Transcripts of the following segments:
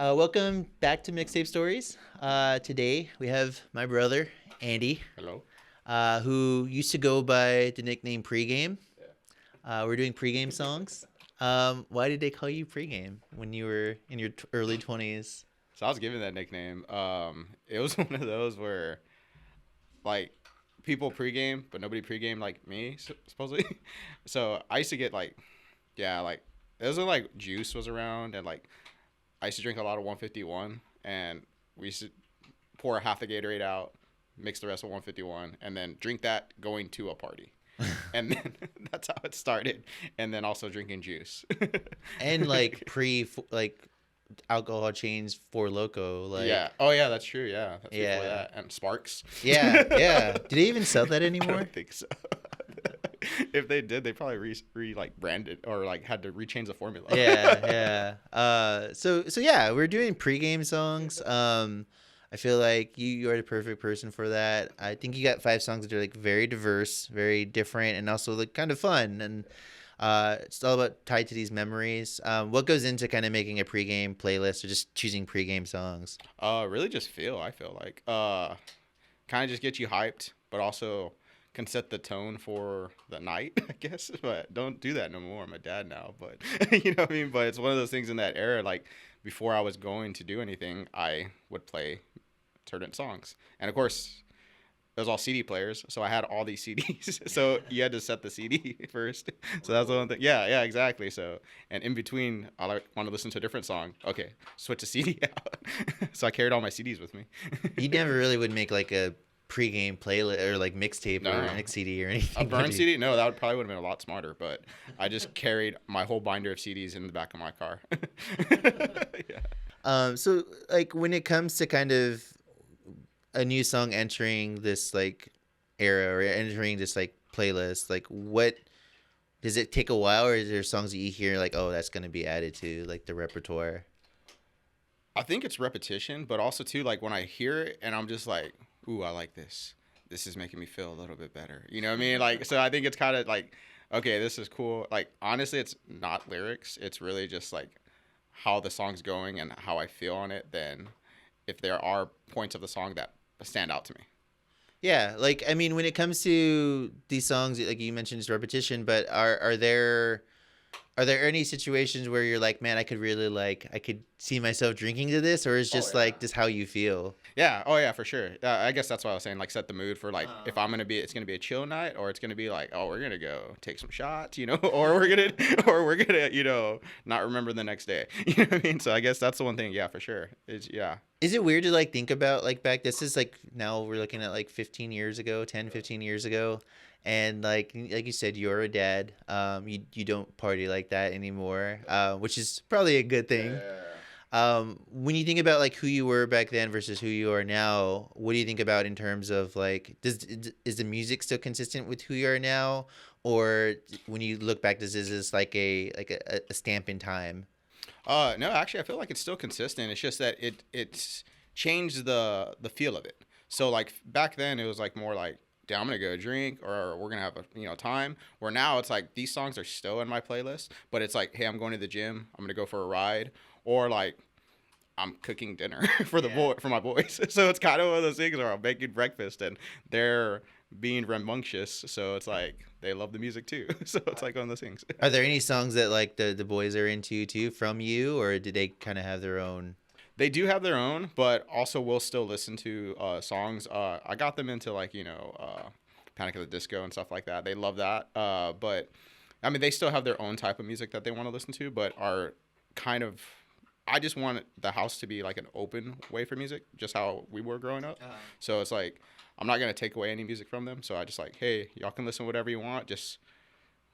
Welcome back to Mixtape Stories. Today we have my brother, Andy, Hello. who used to go by the nickname PreGame. We're doing PreGame songs. Why did they call you PreGame when you were in your early 20s? So I was given that nickname. It was one of those where like people pregame, but nobody pregame like me supposedly. So I used to get like it was when like Juice was around, and like I used to drink a lot of 151, and we used to pour half the Gatorade out, mix the rest with 151, and then drink that going to a party. And then that's how it started. And then also drinking juice. And like like alcohol chains for Loco, like Yeah. Oh yeah, that's true. Yeah, that's before yeah, that. And Sparks. yeah. Do they even sell that I anymore? don't think so. If they did, they probably like branded or like had to rechange the formula. Yeah. So yeah, we're doing pregame songs. I feel like you are the perfect person for that. I think you got 5 songs that are like very diverse, very different, and also like kind of fun. And it's all about tied to these memories. What goes into kind of making a pregame playlist or just choosing pregame songs? Really just I feel like kind of just get you hyped, but also can set the tone for the night, I guess. But don't do that no more. I'm a dad now, but you know what I mean. But it's one of those things in that era. Like before I was going to do anything, I would play certain songs, and of course it was all CD players, so I had all these CDs. So you had to set the CD first. So that's the one thing. Yeah, exactly. So and in between, want to listen to a different song. Okay, switch the CD out. So I carried all my CDs with me. You never really would make like a pregame playlist or like mixtape or No. mix CD or A anything. burn CD? No, that would probably would have been a lot smarter. But I just carried my whole binder of CDs in the back of my car. Yeah. So like when it comes to kind of a new song entering this like era or entering this like playlist, like what does it take a while, or is there songs that you hear like, oh, that's gonna be added to like the repertoire? I think it's repetition, but also too like when I hear it and I'm just like, ooh, I like this. This is making me feel a little bit better. You know what I mean? Like so I think it's kind of like, okay, this is cool. Like honestly, it's not lyrics. It's really just like how the song's going and how I feel on it. Then if there are points of the song that stand out to me. Yeah, like I mean, when it comes to these songs, like you mentioned, it's repetition, but are there any situations where you're like, man, I could see myself drinking to this, or is Oh just yeah. like just how you feel? Yeah. Oh yeah, for sure. I guess that's what I was saying. Like set the mood for like if I'm gonna be, it's gonna be a chill night, or it's gonna be like, oh, we're gonna go take some shots, or we're gonna, not remember the next day. You know what I mean? So I guess that's the one thing. Yeah, for sure. Is yeah. Is it weird to like think about like back, this is like now we're looking at like 15 years ago, 10, 15 years ago, and like you said, you're a dad. You don't party like that anymore, which is probably a good thing. Yeah. When you think about like who you were back then versus who you are now, what do you think about in terms of like is the music still consistent with who you are now, or when you look back, is this like a stamp in time? No, actually, I feel like it's still consistent. It's just that it's changed the feel of it. So like back then, it was like more like, damn, I'm gonna go drink or we're gonna have a time. Where now it's like these songs are still in my playlist, but it's like, hey, I'm going to the gym. I'm gonna go for a ride, or like I'm cooking dinner for my boys. So it's kind of one of those things where I'm making breakfast and they're being rambunctious. So it's like they love the music too. So it's like one of those things. Are there any songs that like the boys are into too from you, or do they kind of have their own? They do have their own, but also will still listen to songs. I got them into like Panic at the Disco and stuff like that. They love that. But I mean, they still have their own type of music that they want to listen to, but are kind of. I just want the house to be like an open way for music, just how we were growing up. So it's like I'm not gonna take away any music from them. So I just like, hey, y'all can listen whatever you want. Just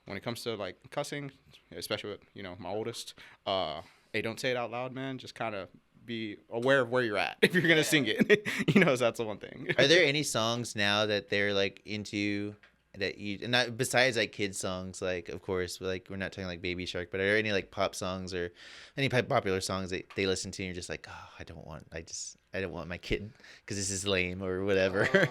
when it comes to like cussing, especially with my oldest, hey, don't say it out loud, man. Just kind of be aware of where you're at if you're gonna sing it. So that's the one thing. Are there any songs now that they're like into that you, and not besides like kids songs, like of course, like we're not talking like Baby Shark, but are there any like pop songs or any popular songs that they listen to and you're just like, oh, I don't want my kid because this is lame or whatever.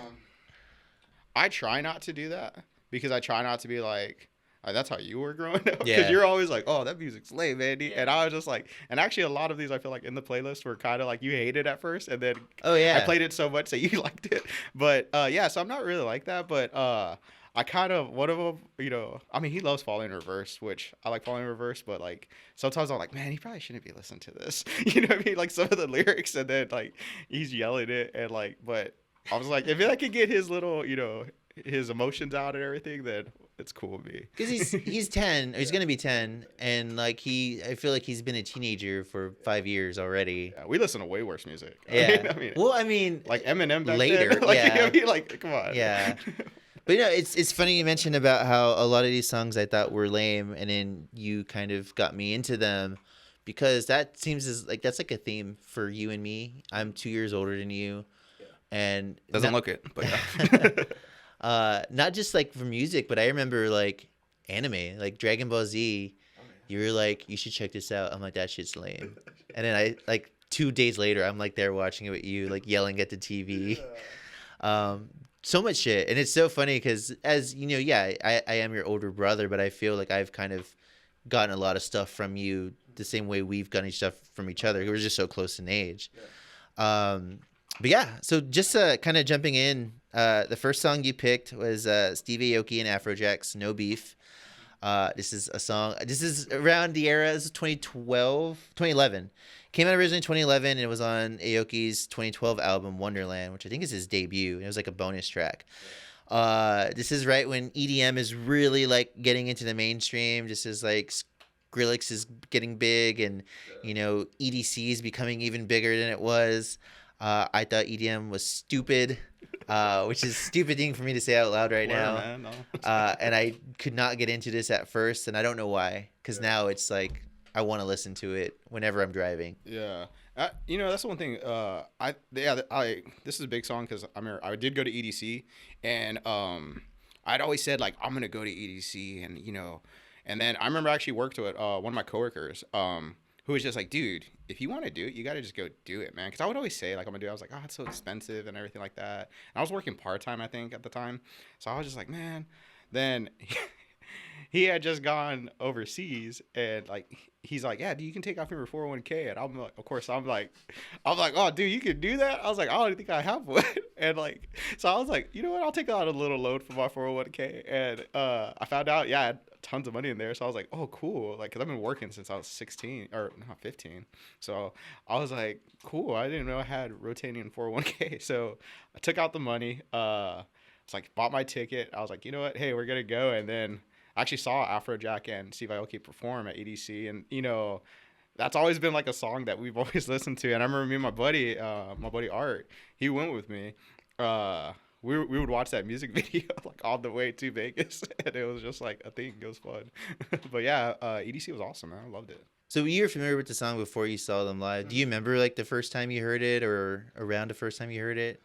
I try not to do that because I try not to be like, that's how you were growing up, because Yeah. you're always like, oh, that music's lame, Andy. And I was just like, and actually a lot of these I feel like in the playlist were kind of like you hated at first, and then Oh I yeah. played it so much that you liked it. But yeah, so I'm not really like that, but I kind of, one of them, I mean, he loves Falling in Reverse, which I like Falling in Reverse, but like sometimes I'm like, man, he probably shouldn't be listening to this. You know what I mean? Like some of the lyrics, and then like he's yelling it, and like, but I was like, if I could get his little, his emotions out and everything, then it's cool with me. Because he's 10, or he's gonna be 10, and like I feel like he's been a teenager for 5 years already. Yeah, we listen to way worse music. Yeah. I mean, Well, I mean, like Eminem back later. then. Like, Yeah. I mean, like, come on. Yeah. But it's funny you mentioned about how a lot of these songs I thought were lame, and then you kind of got me into them, because that seems that's like a theme for you and me. I'm 2 years older than you, and Doesn't not, look it, but yeah. not just like for music, but I remember like anime, like Dragon Ball Z. You were like, you should check this out. I'm like, that shit's lame. And then I like 2 days later, I'm like there watching it with you, like yelling at the TV. So much shit. And it's so funny because, as you know, yeah, I am your older brother, but I feel like I've kind of gotten a lot of stuff from you the same way we've gotten stuff from each other. We're just so close in age. But yeah, so just kind of jumping in, the first song you picked was Steve Aoki and AfroJack's No Beef. This is a song. This is around the era. This is 2011. Came out originally in 2011, and it was on Aoki's 2012 album Wonderland, which I think is his debut. It was like a bonus track. This is right when EDM is really like getting into the mainstream. This is like Skrillex is getting big, and EDC is becoming even bigger than it was. I thought EDM was stupid, which is a stupid thing for me to say out loud right now. Man, no. And I could not get into this at first, and I don't know why. Because now it's like I want to listen to it whenever I'm driving. Yeah. That's the one thing. This is a big song because I did go to EDC, and I'd always said like I'm gonna go to EDC, and then I remember I actually worked with one of my coworkers, who was just like, dude, if you want to do it, you got to just go do it, man. Because I would always say like I'm gonna do it. I was like, oh, it's so expensive and everything like that. And I was working part-time, I think, at the time, so I was just like, man. Then he had just gone overseas, and like he's like, yeah, dude, you can take off your 401k. And I'm like, of course, I'm like, oh, dude, you can do that? I was like, I don't think I have one. And like, so I was like, you know what, I'll take out a little load from my 401k. And I found out, yeah, I had tons of money in there. So I was like, oh, cool. Like, because I've been working since I was 16 or not 15. So I was like, cool. I didn't know I had rotating 401k. So I took out the money. It's like bought my ticket. I was like, you know what? Hey, we're gonna go. And then I actually saw AfroJack and Steve Aoki perform at EDC, and that's always been like a song that we've always listened to. And I remember me and my buddy Art, he went with me. We would watch that music video like all the way to Vegas, and it was just like a thing. It was fun. But yeah, EDC was awesome, man. I loved it. So you were familiar with the song before you saw them live. Do you remember like the first time you heard it, or around the first time you heard it?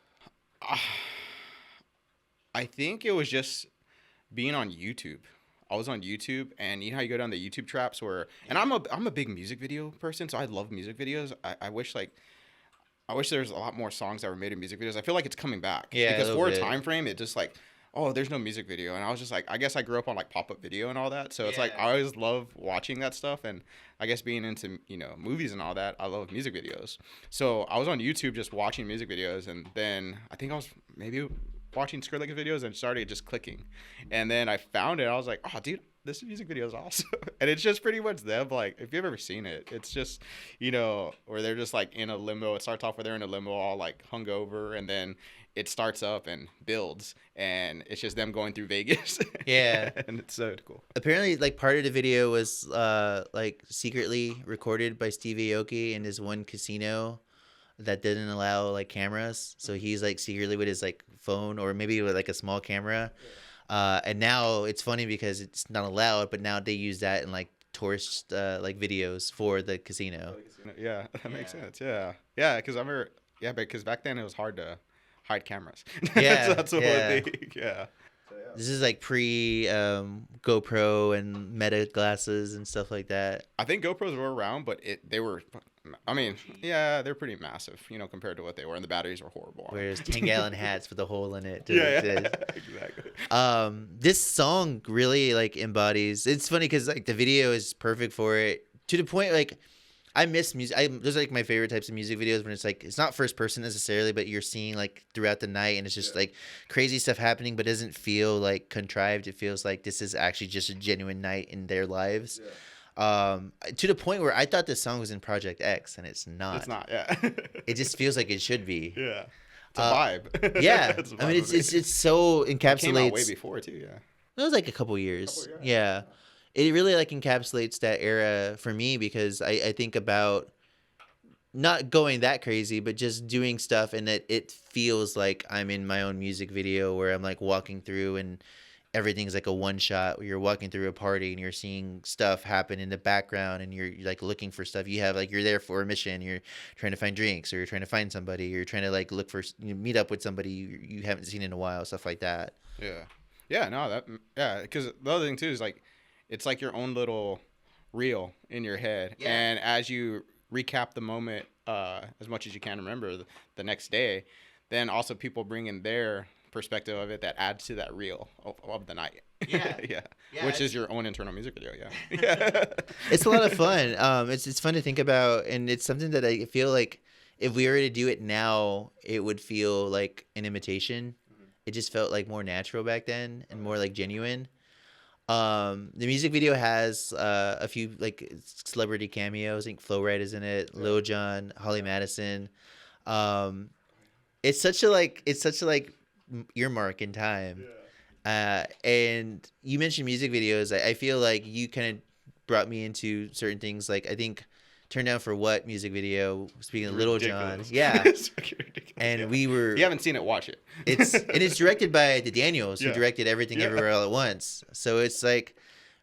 I think it was just being on YouTube. I was on YouTube, and you know how you go down the YouTube traps and I'm a big music video person, so I love music videos. I wish there's a lot more songs that were made in music videos. I feel like it's coming back. Yeah, because for a bit. time frame, it just like, oh, there's no music video. And I was just like, I guess I grew up on like pop-up video and all that. So it's like, Yeah. I always love watching that stuff. And I guess being into, movies and all that, I love music videos. So I was on YouTube just watching music videos. And then I think I was maybe watching Skrillex videos and started just clicking. And then I found it. I was like, oh, dude, this music video is awesome. And it's just pretty much them. Like, if you've ever seen it, it's just, where they're just like in a limo. It starts off where they're in a limo all like hungover, and then it starts up and builds, and it's just them going through Vegas. Yeah. And it's so cool. Apparently, like part of the video was like secretly recorded by Steve Aoki in his one casino that didn't allow like cameras. So he's like secretly with his like phone, or maybe with like a small camera. And now it's funny because it's not allowed, but now they use that in like tourist like videos for the casino. Yeah, that makes sense. Yeah. Yeah, because I remember, because back then it was hard to hide cameras. Yeah, So that's the yeah. one thing. Yeah. This is like pre GoPro and Meta glasses and stuff like that. I think GoPros were around, but they were. I mean, yeah, they're pretty massive, compared to what they were, and the batteries were horrible. Whereas 10-gallon hats with a hole in it. Yeah, exactly. This song really like embodies. It's funny because like the video is perfect for it, to the point like I miss music. Those are like my favorite types of music videos when it's like it's not first person necessarily, but you're seeing like throughout the night and it's just like crazy stuff happening, but it doesn't feel like contrived. It feels like this is actually just a genuine night in their lives. Yeah. To the point where I thought this song was in Project X, and it's not. It's not. Yeah. It just feels like it should be. Yeah. It's a vibe. Yeah. It's a vibe. I mean, it's so encapsulates. It came out way before too. Yeah. It was like a couple years. Yeah. It really like encapsulates that era for me because I think about not going that crazy, but just doing stuff and it feels like I'm in my own music video where I'm like walking through and everything's like a one shot where you're walking through a party and you're seeing stuff happen in the background and you're like looking for stuff. You have like you're there for a mission. You're trying to find drinks or you're trying to find somebody. You're trying to like look for meet up with somebody you haven't seen in a while. Stuff like that. Yeah. Yeah. No. Because the other thing too is like it's like your own little reel in your head, and as you recap the moment as much as you can remember the next day, then also people bring in their perspective of it that adds to that reel of the night. Yeah. Which is your own internal music video. Yeah. It's a lot of fun. It's fun to think about, and it's something that I feel like if we were to do it now, it would feel like an imitation. It just felt like more natural back then and more like genuine. The music video has a few like celebrity cameos. I think Flo Rida is in it, Lil Jon, Holly Madison. It's such a earmark in time. And you mentioned music videos. I feel like you kind of brought me into certain things. Like I think Turn Down for What music video. Speaking of Lil Jon, and we were. You haven't seen it, watch it. It's directed by the Daniels, who directed Everything Everywhere All at Once. So it's like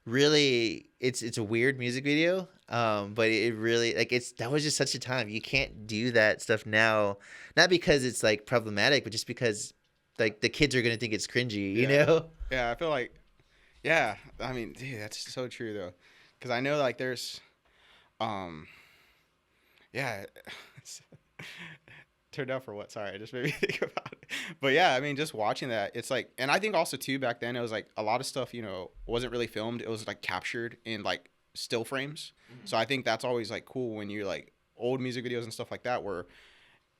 really, it's a weird music video. But it really that was just such a time. You can't do that stuff now, not because it's like problematic, but just because like the kids are gonna think it's cringy, you know? Yeah, I feel like, I mean, dude, that's so true though, because I know like there's, Turned Out for What? Sorry, it just made me think about it. But yeah, I mean, just watching that, it's like, and I think also too back then it was like a lot of stuff, wasn't really filmed. It was like captured in like still frames. Mm-hmm. So I think that's always like cool when you're like old music videos and stuff like that, where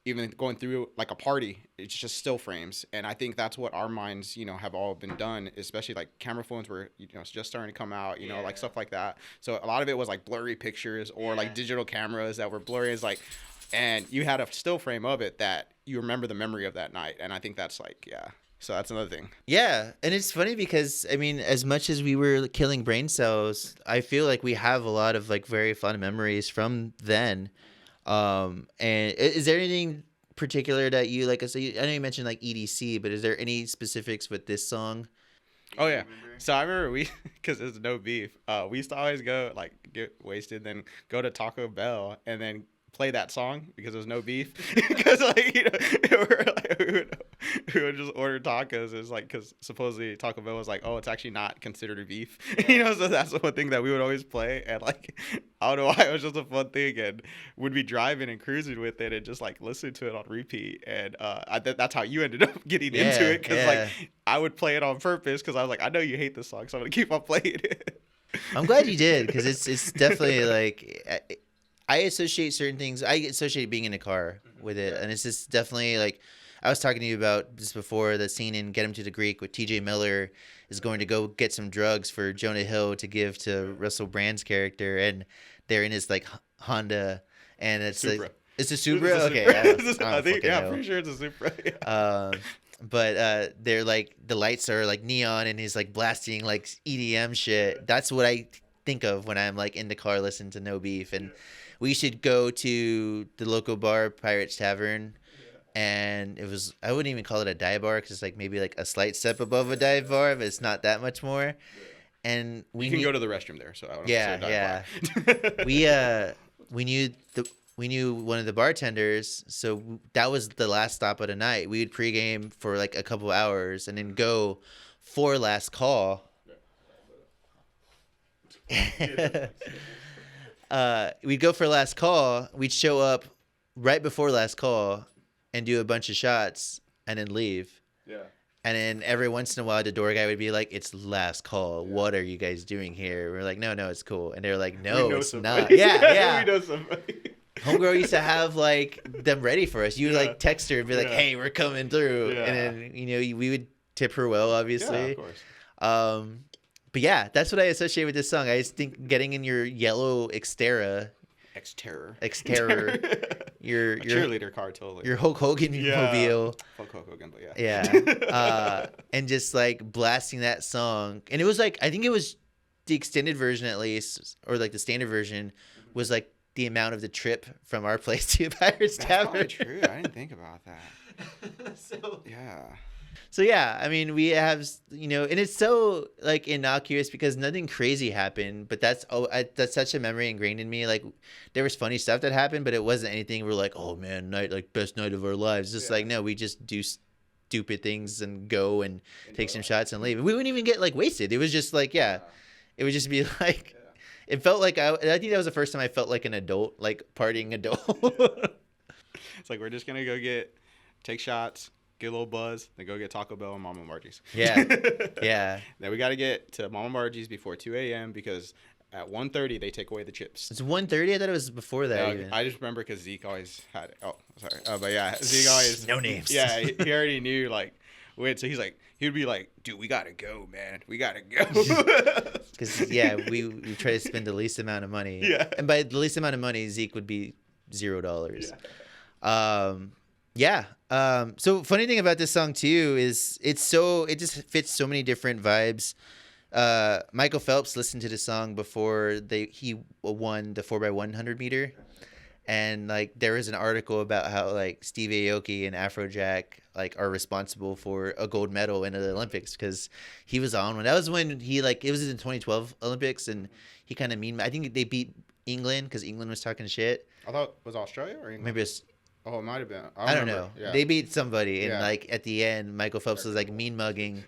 even going through like a party, it's just still frames. And I think that's what our minds, have all been done, especially like camera phones were, it's just starting to come out, like stuff like that. So a lot of it was like blurry pictures or like digital cameras that were blurry. It's like, and you had a still frame of it that you remember the memory of that night. And I think that's like, so that's another thing. Yeah. And it's funny because, I mean, as much as we were killing brain cells, I feel like we have a lot of like very fun memories from then. And is there anything particular that you like? So I know you mentioned like EDC, but is there any specifics with this song? Oh yeah. So I remember because there's no beef. We used to always go like get wasted, then go to Taco Bell and then play that song because there's no beef. Because like we would just order tacos. It's like because supposedly Taco Bell was like, oh, it's actually not considered a beef. So that's the one thing that we would always play. And like I don't know why, it was just a fun thing. And we'd be driving and cruising with it and just like listen to it on repeat. And that's how you ended up getting into it, because like I would play it on purpose because I was like, I know you hate this song, so I'm gonna keep on playing it. I'm glad you did, because it's definitely like I associate certain things. I associate being in a car with it, and it's just definitely like I was talking to you about this before, the scene in Get Him to the Greek with T.J. Miller is going to go get some drugs for Jonah Hill to give to Russell Brand's character, and they're in his like Honda, and it's Supra. like it's a Supra. Okay, I think I'm pretty sure it's a Supra. But they're like the lights are like neon, and he's like blasting like EDM shit. That's what I think of when I'm like in the car listening to No Beef. And we should go to the local bar, Pirates Tavern. And it was, I wouldn't even call it a dive bar, because it's like maybe like a slight step above a dive bar, but it's not that much more. And you can go to the restroom there, so I don't say dive bar. We knew one of the bartenders, so that was the last stop of the night. We would pregame for like a couple hours and then go for Last Call. We'd go for Last Call. We'd show up right before Last Call and do a bunch of shots and then leave. Yeah. And then every once in a while, the door guy would be like, "It's Last Call. Yeah. What are you guys doing here?" We're like, "No, it's cool." And they're like, We "No, know it's somebody. not." Yeah. We know somebody. Homegirl used to have like them ready for us. You would like text her and be like, Yeah. "Hey, we're coming through," Yeah. and then we would tip her well, obviously. Yeah, of course. But yeah, that's what I associate with this song. I just think getting in your yellow Xterra, your cheerleader car, totally. your Hulk Hogan mobile. Fuck Hulk Hogan, but yeah. Yeah. And just like blasting that song. And it was like, I think it was the extended version at least, or like the standard version was like the amount of the trip from our place to Pirates Tavern. That's probably true. I didn't think about that. So yeah, I mean, we have, and it's so like innocuous because nothing crazy happened, but that's such a memory ingrained in me. Like there was funny stuff that happened, but it wasn't anything we're like, oh man, best night of our lives. Just like, no, we just do stupid things and go and take some shots and leave. We wouldn't even get like wasted. It was just like, it would just be like, it felt like I think that was the first time I felt like an adult, like partying adult. It's like, we're just going to take shots, get a little buzz, then go get Taco Bell and Mama Margie's. Yeah. Yeah. Then we got to get to Mama Margie's before 2 a.m. because at 1:30 they take away the chips. It's 1:30. I thought it was before that. Even. I just remember because Zeke always had it. Oh, sorry. But yeah, Zeke always. No names. Yeah, he already knew, like, wait, so he's like, he would be like, dude, we got to go, man. We got to go. Because, we try to spend the least amount of money. Yeah. And by the least amount of money, Zeke would be $0. Yeah. So funny thing about this song too is it just fits so many different vibes. Michael Phelps listened to the song before he won the 4x100 meter, and like there was an article about how like Steve Aoki and AfroJack like are responsible for a gold medal in the Olympics because he was on when that was when he like it was in the 2012 Olympics and he kind of I think they beat England because England was talking shit. I thought it was Australia or England? Maybe it's. Oh, it might have been. I don't know. Yeah. They beat somebody, and like at the end, Michael Phelps was like mean mugging,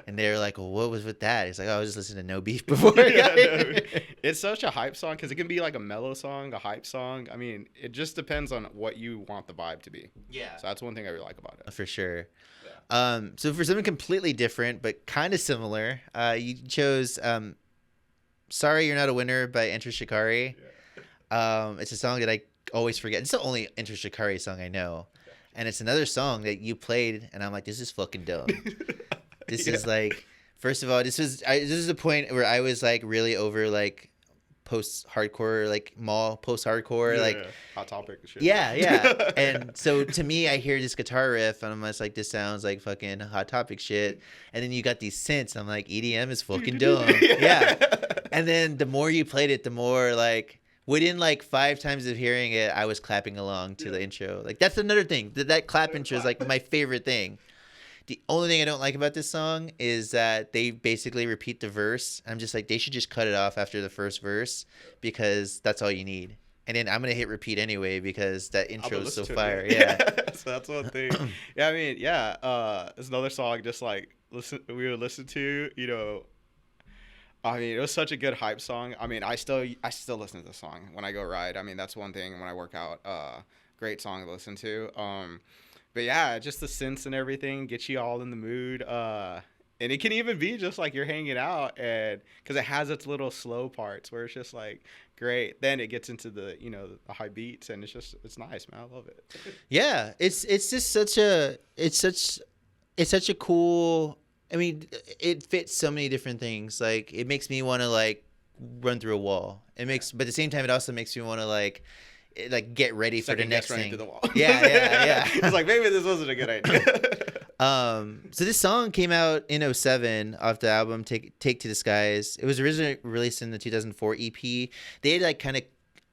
and they were like, "Well, what was with that?" He's like, "Oh, I was just listening to No Beef before." It's such a hype song because it can be like a mellow song, a hype song. I mean, it just depends on what you want the vibe to be. Yeah. So that's one thing I really like about it. For sure. Yeah. So for something completely different but kind of similar, you chose "Sorry You're Not a Winner" by Enter Shikari. Yeah. It's a song that I always forget. It's the only Enter Shikari song I know. And it's another song that you played, and I'm like, this is fucking dumb. This is like, first of all, this is a point where I was like really over like post-hardcore, like mall post-hardcore, like Hot Topic and shit. Yeah. And so to me, I hear this guitar riff, and I'm just like, this sounds like fucking Hot Topic shit. And then you got these synths, and I'm like, EDM is fucking dumb. Yeah. And then the more you played it, the more like. Within like 5 times of hearing it, I was clapping along to the intro. Like that's another thing. That clap intro is like my favorite thing. The only thing I don't like about this song is that they basically repeat the verse. I'm just like, they should just cut it off after the first verse because that's all you need. And then I'm gonna hit repeat anyway because that intro is so fire. Yeah. So that's one thing. Yeah, I mean, it's another song just like we would listen to, I mean, it was such a good hype song. I mean, I still listen to the song when I go ride. I mean, that's one thing when I work out. Great song to listen to. But yeah, just the synths and everything get you all in the mood. And it can even be just like you're hanging out, and because it has its little slow parts where it's just like great. Then it gets into the the high beats, and it's nice, man. I love it. Yeah, it's just such a cool. I mean, it fits so many different things. Like, it makes me want to like run through a wall. But at the same time, it also makes me want to like get ready for the next thing. Through the wall. Yeah. It's like maybe this wasn't a good idea. So this song came out in 2007 off the album Take to the Skies. It was originally released in the 2004 EP. They had like kind of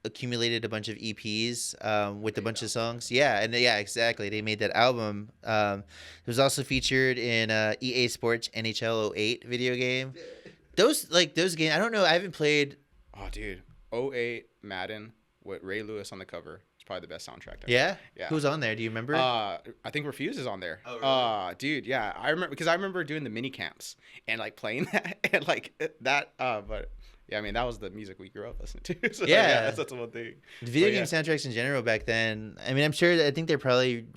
accumulated a bunch of EPs with a bunch of songs. Yeah, and exactly. They made that album. It was also featured in EA Sports NHL 08 video game. Those games, I don't know. I haven't played. Oh, dude, 08 Madden with Ray Lewis on the cover. It's probably the best soundtrack ever. Yeah? Yeah. Who's on there? Do you remember? I think Refuse is on there. Oh, really? Dude, yeah, I remember because I remember doing the mini camps and like playing that and like that. But yeah, I mean that was the music we grew up listening to. So, Yeah. that's one thing. The video But, game soundtracks in general back then. I mean, I'm sure. I think they're probably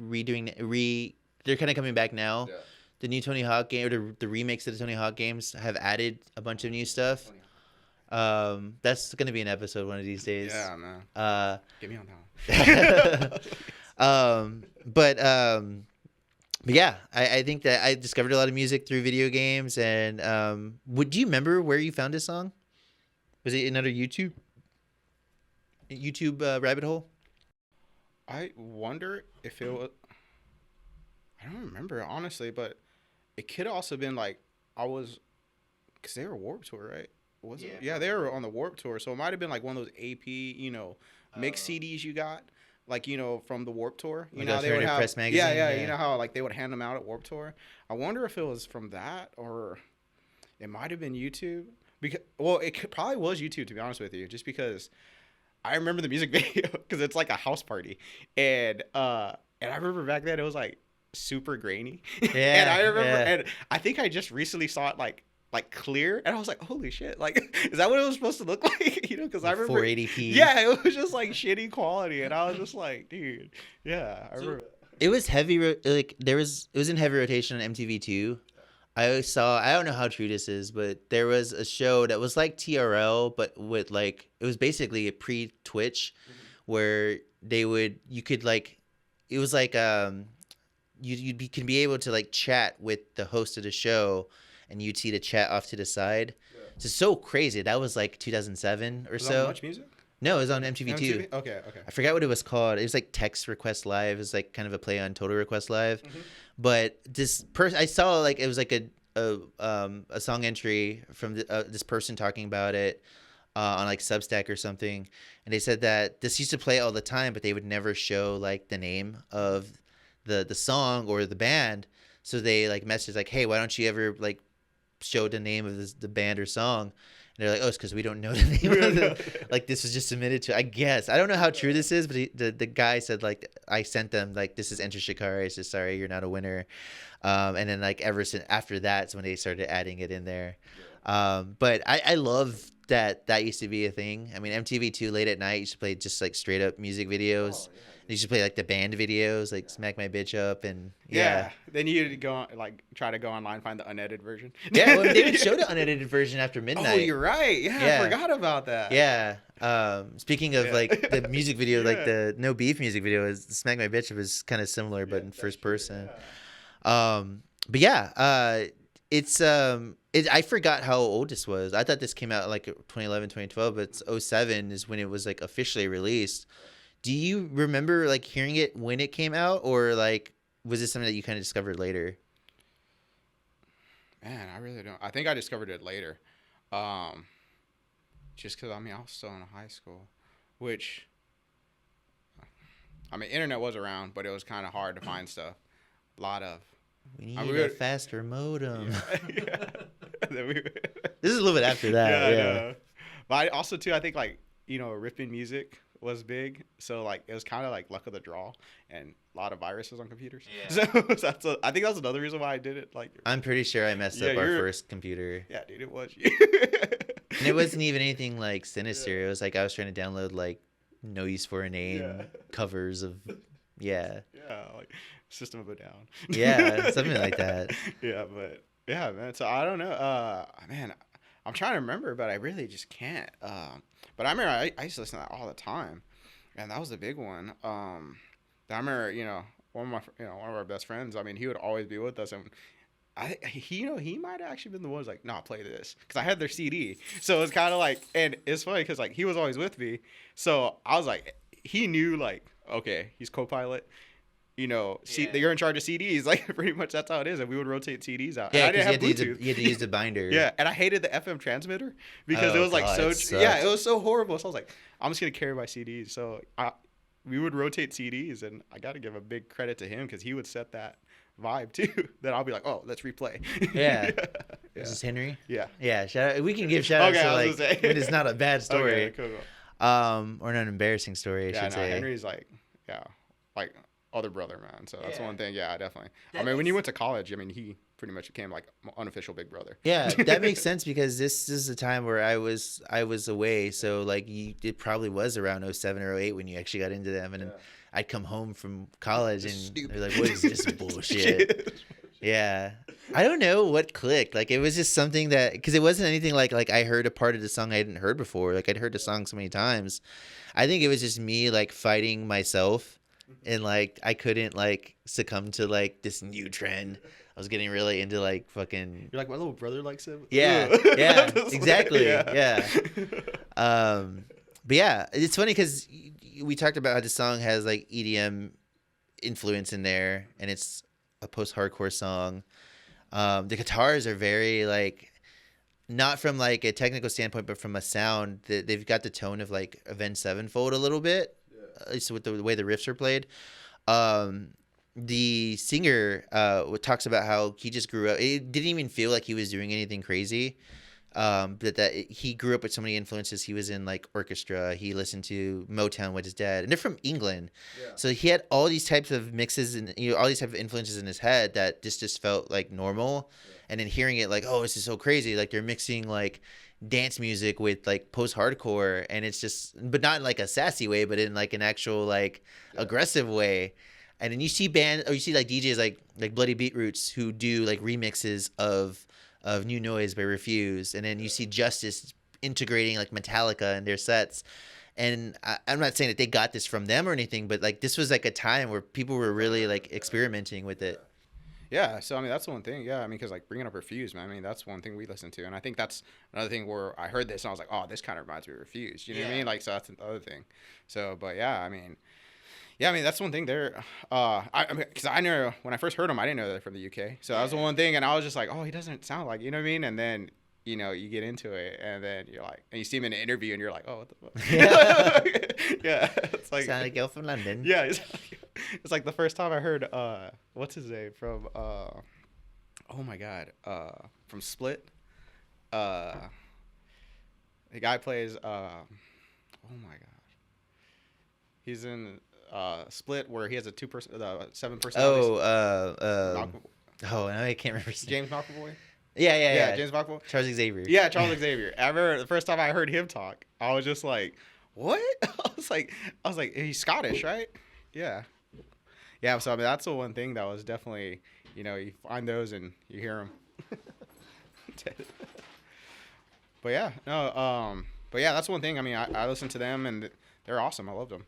they're kind of coming back now. Yeah. The new Tony Hawk game, or the remakes of the Tony Hawk games, have added a bunch of new stuff. That's gonna be an episode one of these days. Yeah, man. Get me on that one. But yeah, I think that I discovered a lot of music through video games. And would you remember where you found this song? Was it another YouTube rabbit hole? I wonder if it was. I don't remember honestly, but it could also been like because they were Warped Tour, right? Was it? Yeah, they were on the Warped Tour, so it might have been like one of those AP, mix CDs you got, like from the Warped Tour. You know, they would have press magazine. Yeah. You know how like they would hand them out at Warped Tour. I wonder if it was from that or it might have been YouTube. Because probably was YouTube, to be honest with you, just because I remember the music video because it's like a house party, and I remember back then it was like super grainy. Yeah. And I remember, and I think I just recently saw it like clear, and I was like, holy shit, like, is that what it was supposed to look like? Because I remember 480p. Yeah, it was just like shitty quality, and I was just like, dude, yeah, I remember. It was heavy. It was in heavy rotation on MTV2. I don't know how true this is, but there was a show that was like TRL, but with like, it was basically a pre-Twitch where you could like, it was like, you can be able to like chat with the host of the show, and you'd see the chat off to the side. Yeah. It's so crazy. That was like 2007 or so. Much music? No, it was on MTV2. Okay. I forgot what it was called. It was like Text Request Live. It was like kind of a play on Total Request Live. Mm-hmm. But this person, I saw like it was like a song entry from this person talking about it on like Substack or something, and they said that this used to play all the time, but they would never show like the name of the song or the band. So they like messaged like, hey, why don't you ever like show the name of the band or song? And they're like, oh, it's because we don't know the name of the, like, this was just submitted to, I guess. I don't know how true this is, but the guy said, like, I sent them, like, this is Enter Shikari. I said, sorry, you're not a winner. And then, like, ever since after that's when they started adding it in there. But I love that used to be a thing. I mean, MTV2 late at night used to play just, like, straight up music videos. Oh, yeah. They used to play, like, the band videos, like, Smack My Bitch Up, and yeah. Then you'd go, like, try to go online, find the unedited version. Yeah, well, they would show the unedited version after midnight. Oh, you're right. Yeah, I forgot about that. Yeah. Speaking of, like, the music video, like, the No Beef music video, is Smack My Bitch was kind of similar, but in first person. Yeah. But yeah, it's, I forgot how old this was. I thought this came out, like, 2011, 2012, but it's 2007 is when it was, like, officially released. Do you remember like hearing it when it came out, or like was this something that you kind of discovered later? Man, I really don't. I think I discovered it later, just because I mean I was still in high school, which I mean internet was around, but it was kind of hard to find stuff. A lot of we need a faster modem. Yeah. This is a little bit after that. Yeah. But I also too I think like ripping music was big, so like it was kind of like luck of the draw and a lot of viruses on computers. Yeah. So I think that's another reason why I did it. Like I'm pretty sure I messed up our first computer. Yeah, dude, it was you. And it wasn't even anything like sinister. Yeah. It was like I was trying to download like No Use for a Name covers of like System of a Down. Yeah, something like that. Yeah, but yeah, man. So I don't know. Man, I'm trying to remember, but I really just can't. But I remember I used to listen to that all the time, and that was a big one. I remember, one of our best friends. I mean, he would always be with us, and he might have actually been the one who's like, "Nah, play this," because I had their CD. So it was kind of like, and it's funny because like he was always with me, so I was like, he knew like, okay, he's co-pilot. You're in charge of CDs. Like, pretty much that's how it is. And we would rotate CDs out. Yeah, and I didn't have Bluetooth. You had to use the binder. Yeah, and I hated the FM transmitter because it was like it was so horrible. So I was like, I'm just going to carry my CDs. So we would rotate CDs, and I got to give a big credit to him because he would set that vibe too. Then I'll be like, oh, let's replay. Yeah. Is this Henry? Yeah. Yeah, shout out. We can give shout outs to like when it's not a bad story. Okay, cool. Or an embarrassing story, I should say. Henry's like yeah, like other brother, man. So that's Yeah. one thing. Yeah, definitely. That I mean, when makes- you went to college, I mean, he pretty much became like unofficial big brother. Yeah, that makes sense because this is the time where I was away. So like it probably was around 07 or 08 when you actually got into them, and I'd come home from college and they're like, "What is this bullshit?" Yeah, I don't know what clicked. Like it was just something that because it wasn't anything like I heard a part of the song I hadn't heard before. Like I'd heard the song so many times. I think it was just me like fighting myself, and like I couldn't like succumb to like this new trend. I was getting really into like fucking. You're like, my little brother likes him. Yeah, Ugh. yeah, That's exactly. like, Yeah. But yeah, it's funny because we talked about how the song has like EDM influence in there, and it's a post-hardcore song. The guitars are very like, not from like a technical standpoint, but from a sound, they've got the tone of like Avenged Sevenfold a little bit, at least with the way the riffs are played. The singer talks about how he just grew up. It didn't even feel like he was doing anything crazy. But he grew up with so many influences. He was in like orchestra. He listened to Motown with his dad, and they're from England. So he had all these types of mixes and all these types of influences in his head that just felt like normal. And then hearing it like, oh, this is so crazy. Like they're mixing like dance music with like post-hardcore, and it's just, but not in like a sassy way, but in like an actual like aggressive way. And then you see like DJs like Bloody Beetroots who do like remixes of New Noise by Refuse, and then you see Justice integrating like Metallica in their sets. And I'm not saying that they got this from them or anything, but like this was like a time where people were really like experimenting with it. Yeah, so I mean that's one thing. Yeah, I mean because like bringing up Refuse, man. I mean that's one thing we listen to, and I think that's another thing where I heard this and I was like, oh, this kind of reminds me of Refuse. You know what I mean? Like so that's another thing. So, but yeah, I mean. Yeah, I mean that's one thing. They're, I mean, because I know when I first heard them, I didn't know they're from the UK. So that was the one thing, and I was just like, oh, he doesn't sound like, you know what I mean? And then, you know, you get into it, and then you're like, and you see him in an interview, and you're like, oh, what the fuck? Yeah, it's like Sound like girl from London. Yeah, it's like the first time I heard, what's his name from, oh my god, from Split, the guy plays, oh my god, he's in. Split where he has a 7 personalities. Oh, now I can't remember his name. James McAvoy. Yeah. James McAvoy. Charles Xavier. Yeah, Charles Xavier. I remember the first time I heard him talk, I was just like, "What?" I was like, he's Scottish, right? Yeah. So I mean, that's the one thing that was definitely, you know, you find those and you hear them. But yeah, no. But yeah, that's one thing. I mean, I listened to them and they're awesome. I loved them.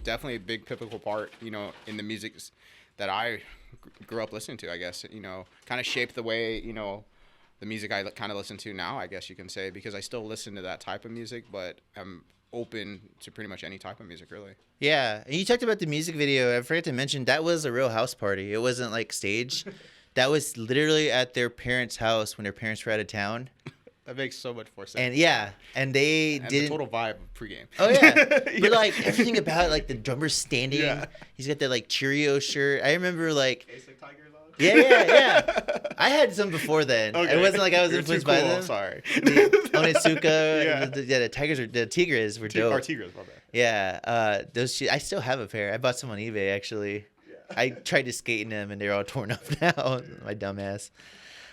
Definitely a big pivotal part, you know, in the music that I grew up listening to, I guess, you know, kind of shaped the way, you know, the music I kind of listen to now, I guess you can say, because I still listen to that type of music, but I'm open to pretty much any type of music, really. Yeah. And you talked about the music video. I forgot to mention that was a real house party. It wasn't like staged. That was literally at their parents' house when their parents were out of town. That makes so much more sense. And yeah, and they and did the total vibe of pregame. Oh yeah, but like everything about it, like the drummer standing. Yeah. He's got that like Cheerio shirt. I remember like. Tigers on? Yeah. I had some before then. Okay. It wasn't like I was You're influenced too by cool, them. Sorry. The Onitsuka. Yeah. The Tigers the Tigres were dope. Our Tigers, my bad. Yeah. Those I still have a pair. I bought some on eBay actually. Yeah. I tried to skate in them and they're all torn up now. My dumbass.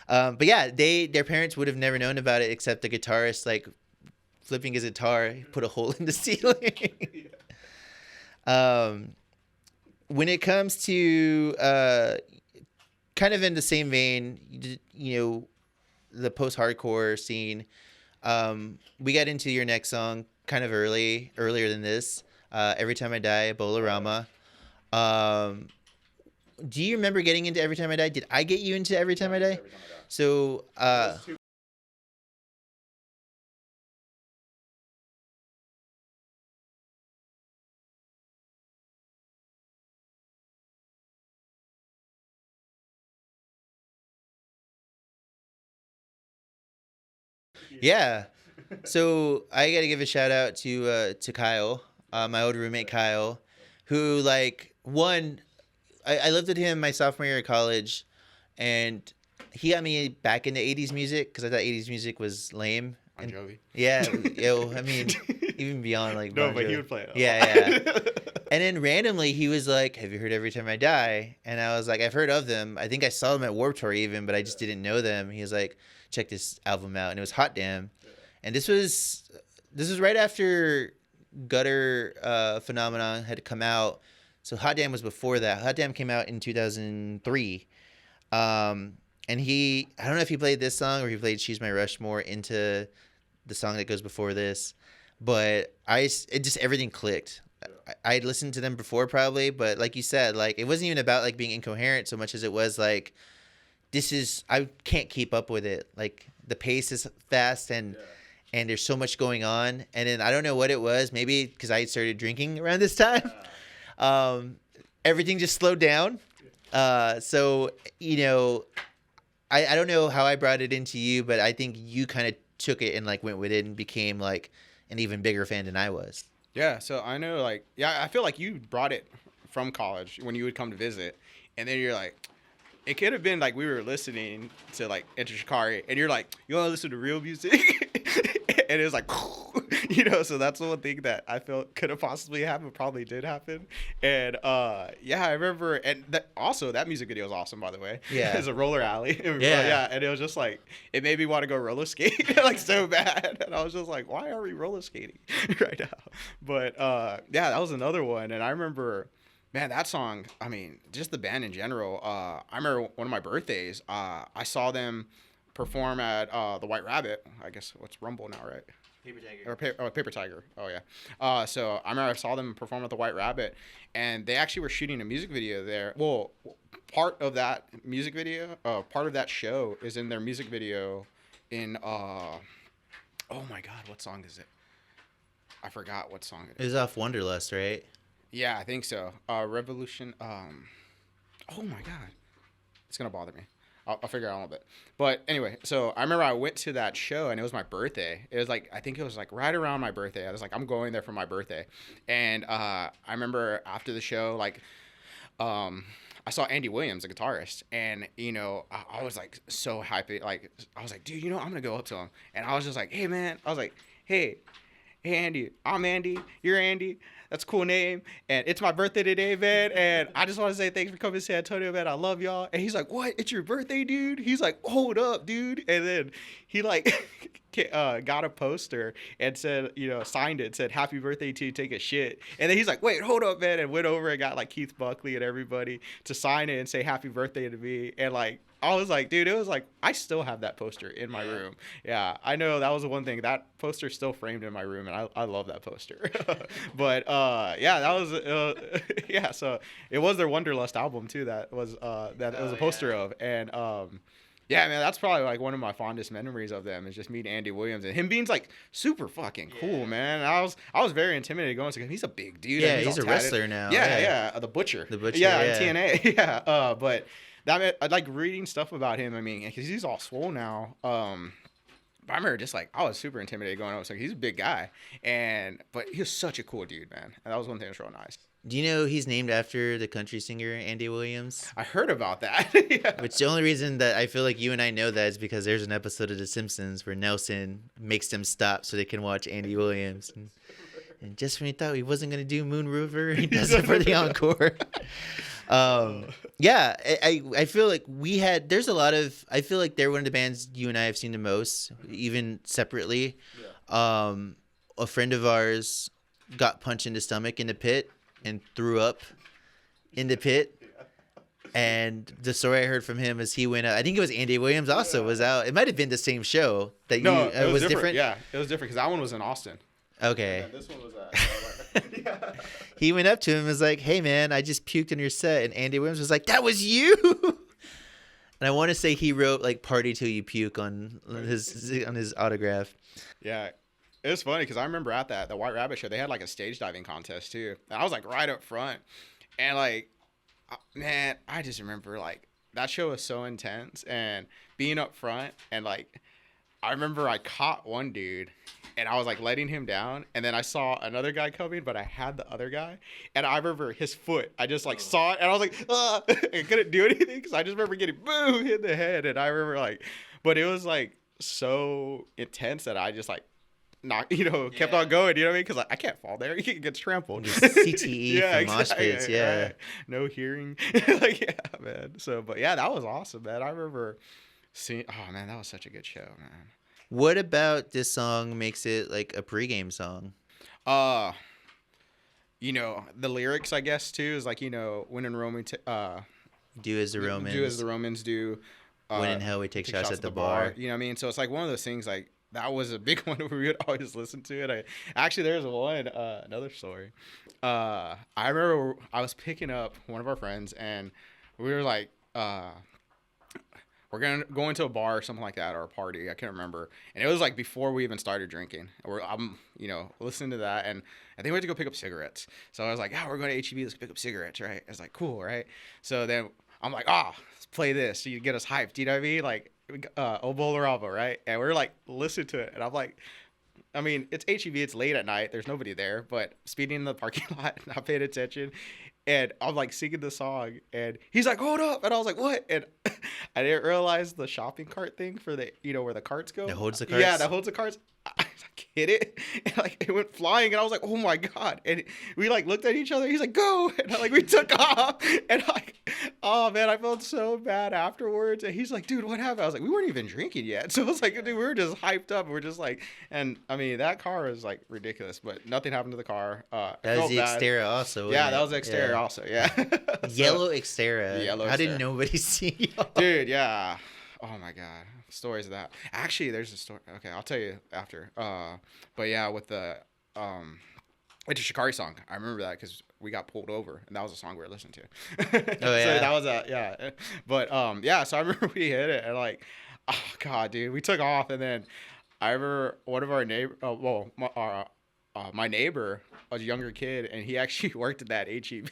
But yeah, their parents would have never known about it except the guitarist like flipping his guitar, put a hole in the ceiling. When it comes to kind of in the same vein, you know, the post-hardcore scene, we got into your next song kind of earlier than this. Every Time I Die, Ebolarama. Do you remember getting into Every Time I Die? Did I get you into Every Time I Die? So, yeah. So I got to give a shout out to Kyle, my old roommate Kyle, who like I lived with him my sophomore year of college, and he got me back into 80s music because I thought 80s music was lame. Bon Jovi. Yeah, I mean, even beyond like No, Bon but he Jovi. would play it. Yeah. And then randomly he was like, "Have you heard Every Time I Die?" And I was like, "I've heard of them. I think I saw them at Warped Tour even, but I just didn't know them." He was like, "Check this album out," and it was Hot Damn. And this was right after Gutter Phenomenon had come out. So Hot Damn was before that. Hot Damn came out in 2003. And I don't know if he played this song or he played She's My Rushmore into the song that goes before this, but it just everything clicked. I'd listened to them before probably, but like you said, like it wasn't even about like being incoherent so much as it was like, I can't keep up with it. Like the pace is fast and there's so much going on. And then I don't know what it was, maybe because I started drinking around this time. Everything just slowed down. So, I don't know how I brought it into you, but I think you kind of took it and like went with it and became like an even bigger fan than I was. Yeah, so I know, like, I feel like you brought it from college when you would come to visit, and then you're like, it could have been like we were listening to like Enter Shikari, and you're like, you want to listen to real music? And it was like, so that's the one thing that I felt could have possibly happened, probably did happen. And I remember, and that music video was awesome, by the way. Yeah. It's a roller alley. Yeah. And it was just like, it made me want to go roller skate like so bad. And I was just like, why are we roller skating right now? But that was another one. And I remember, man, that song, I mean, just the band in general. I remember one of my birthdays, I saw them perform at the White Rabbit. I guess what's Rumble now, right? Paper Tiger. Or Paper Tiger. Oh, yeah. So I remember I saw them perform at the White Rabbit, and they actually were shooting a music video there. Well, part of that music video, part of that show is in their music video in, oh my God, what song is it? I forgot what song it is. It was off Wanderlust, right? Yeah, I think so. Revolution. Oh my God, it's gonna bother me. I'll figure it out a little bit. But anyway, so I remember I went to that show and it was my birthday. It was like, I think it was like right around my birthday. I was like, I'm going there for my birthday. And I remember after the show, like, I saw Andy Williams, the guitarist, and I was like so happy. Like I was like, dude, I'm gonna go up to him, and I was just like, hey man, I was like, hey Andy, I'm Andy, you're Andy. That's a cool name. And it's my birthday today, man. And I just want to say thanks for coming to San Antonio, man. I love y'all. And he's like, what? It's your birthday, dude? He's like, hold up, dude. And then he like got a poster and said, signed it, said, happy birthday to you, take a shit. And then he's like, wait, hold up, man. And went over and got like Keith Buckley and everybody to sign it and say happy birthday to me. And like, I was like, dude, it was like, I still have that poster in my room. Yeah, I know that was the one thing. That poster's still framed in my room, and I love that poster. But, that was, so it was their Wanderlust album, too, that was it was a poster of. And, man, that's probably like one of my fondest memories of them is just meeting Andy Williams and him being like super fucking cool, man. And I was very intimidated going to him. He's a big dude. Yeah, he's a wrestler now. Yeah, the Butcher. Yeah, in TNA. Yeah, but I like reading stuff about him. I mean, because he's all swole now. But I remember just like I was super intimidated going. I was like, he's a big guy, but he was such a cool dude, man. And that was one thing that's real nice. Do you know he's named after the country singer Andy Williams? I heard about that. Yeah. Which the only reason that I feel like you and I know that is because there's an episode of The Simpsons where Nelson makes them stop so they can watch Andy Williams. And just when he thought he wasn't going to do Moon River, he does it for the encore. I feel like there's a lot of, I feel like they're one of the bands you and I have seen the most, even separately. Yeah. A friend of ours got punched in the stomach in the pit and threw up in the pit. And the story I heard from him is he went out. I think it was Andy Williams also was out. It might have been the same show that it was different. Yeah, it was different because that one was in Austin. Okay. Yeah, this one was at. He went up to him and was like, hey, man, I just puked on your set. And Andy Williams was like, that was you. And I want to say he wrote like "Party Till You Puke" on his autograph. Yeah. It was funny because I remember at the White Rabbit show, they had like a stage diving contest too. And I was like right up front. And like, man, I just remember like that show was so intense and being up front. And like, I remember I caught one dude and I was like letting him down. And then I saw another guy coming, but I had the other guy. And I remember his foot. I just like saw it and I was like, I couldn't do anything because I just remember getting boom in the head. And I remember like, but it was like so intense that I just like not, kept on going. You know what I mean? Because like, I can't fall there. He gets trampled. Just CTE from mosh pits. Yeah. Right. No hearing. Like, yeah, man. So, but yeah, that was awesome, man. I remember seeing. Oh man, that was such a good show, man. What about this song makes it like a pregame song? The lyrics, I guess too, is like when in Rome, Do as the Romans. Do as the Romans do. When in hell we take shots at the bar. You know what I mean? So it's like one of those things like that was a big one we would always listen to it. There's one, another story. I remember I was picking up one of our friends and we were like, we're going to go into a bar or something like that, or a party. I can't remember. And it was like before we even started drinking. I'm listening to that. And I think we had to go pick up cigarettes. So I was like, we're going to HEB. Let's pick up cigarettes, right? I was like, cool, right? So then I'm like, let's play this. So you get us hyped. You know what I mean? Like, Ebolarama, right? And we're like, listen to it. And I'm like, I mean, it's HEB. It's late at night. There's nobody there. But speeding in the parking lot, not paying attention. And I'm like singing the song, and he's like, "Hold up!" And I was like, "What?" And I didn't realize the shopping cart thing for the, where the carts go. That holds the carts. Yeah, that holds the carts. I hit it, and like it went flying, and I was like, "Oh my god!" And we like looked at each other. He's like, "Go!" And we took off, and oh man, I felt so bad afterwards. And he's like, "Dude, what happened?" I was like, "We weren't even drinking yet." So I was like, "Dude, we were just hyped up. We're just like," and I mean, that car was like ridiculous, but nothing happened to the car. That was the Xterra also. Yeah, that was the Xterra also. Yeah. Yellow Xterra. Yellow. How did nobody see y'all? Dude, yeah. Oh my god, stories of that. Actually, there's a story. Okay, I'll tell you after. But yeah, with the it's a Shikari song. I remember that because we got pulled over, and that was a song we were listening to. Oh yeah. So that was yeah. But yeah. So I remember we hit it, and like, oh god, dude, we took off, and then I remember one of our neighbor. My neighbor was a younger kid, and he actually worked at that HEB,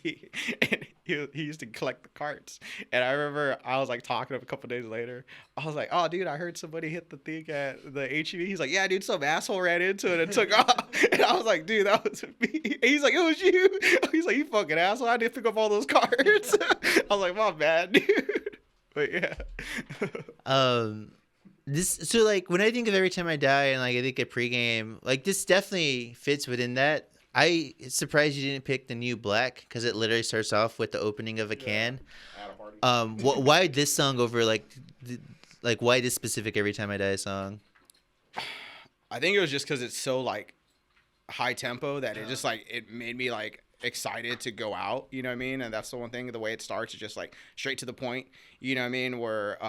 and he used to collect the carts. And I remember I was like talking to him a couple days later. I was like, "Oh, dude, I heard somebody hit the thing at the HEB." He's like, "Yeah, dude, some asshole ran into it and took off." And I was like, "Dude, that was me." And he's like, "It was you." He's like, "You fucking asshole! I didn't pick up all those carts." I was like, "My bad, dude." But yeah. So like when I think of Every Time I Die and like I think of pregame, like this definitely fits within that. It's surprised you didn't pick the New Black because it literally starts off with the opening of a can. Why this song over like why this specific Every Time I Die song? I think it was just because it's so like high tempo that it just like it made me like excited to go out. You know what I mean? And that's the one thing. The way it starts is just like straight to the point. You know what I mean? Where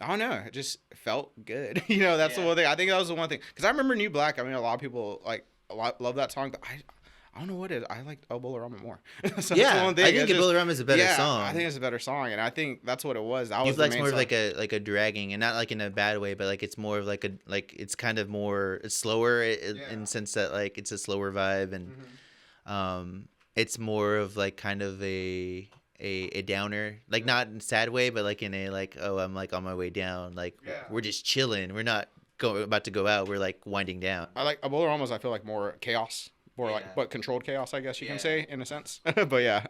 I don't know. It just felt good. That's the one thing. I think that was the one thing. Because I remember New Black. I mean, a lot of people love that song, but I don't know what it is. I like Ebolarama more. So yeah, that's the one thing. I think Ebolarama is a better song. I think it's a better song, and I think that's what it was. That was the main more song. Of like a dragging, and not like in a bad way, but like it's more of like it's kind of more it's slower in the sense that like it's a slower vibe, and it's more of like kind of a downer, like not in a sad way, but like in a like, oh, I'm like on my way down, like we're just chilling, we're not about to go out, we're like winding down. I like Ebolarama's. I feel like more chaos, more like but controlled chaos, I guess you can say in a sense. But yeah.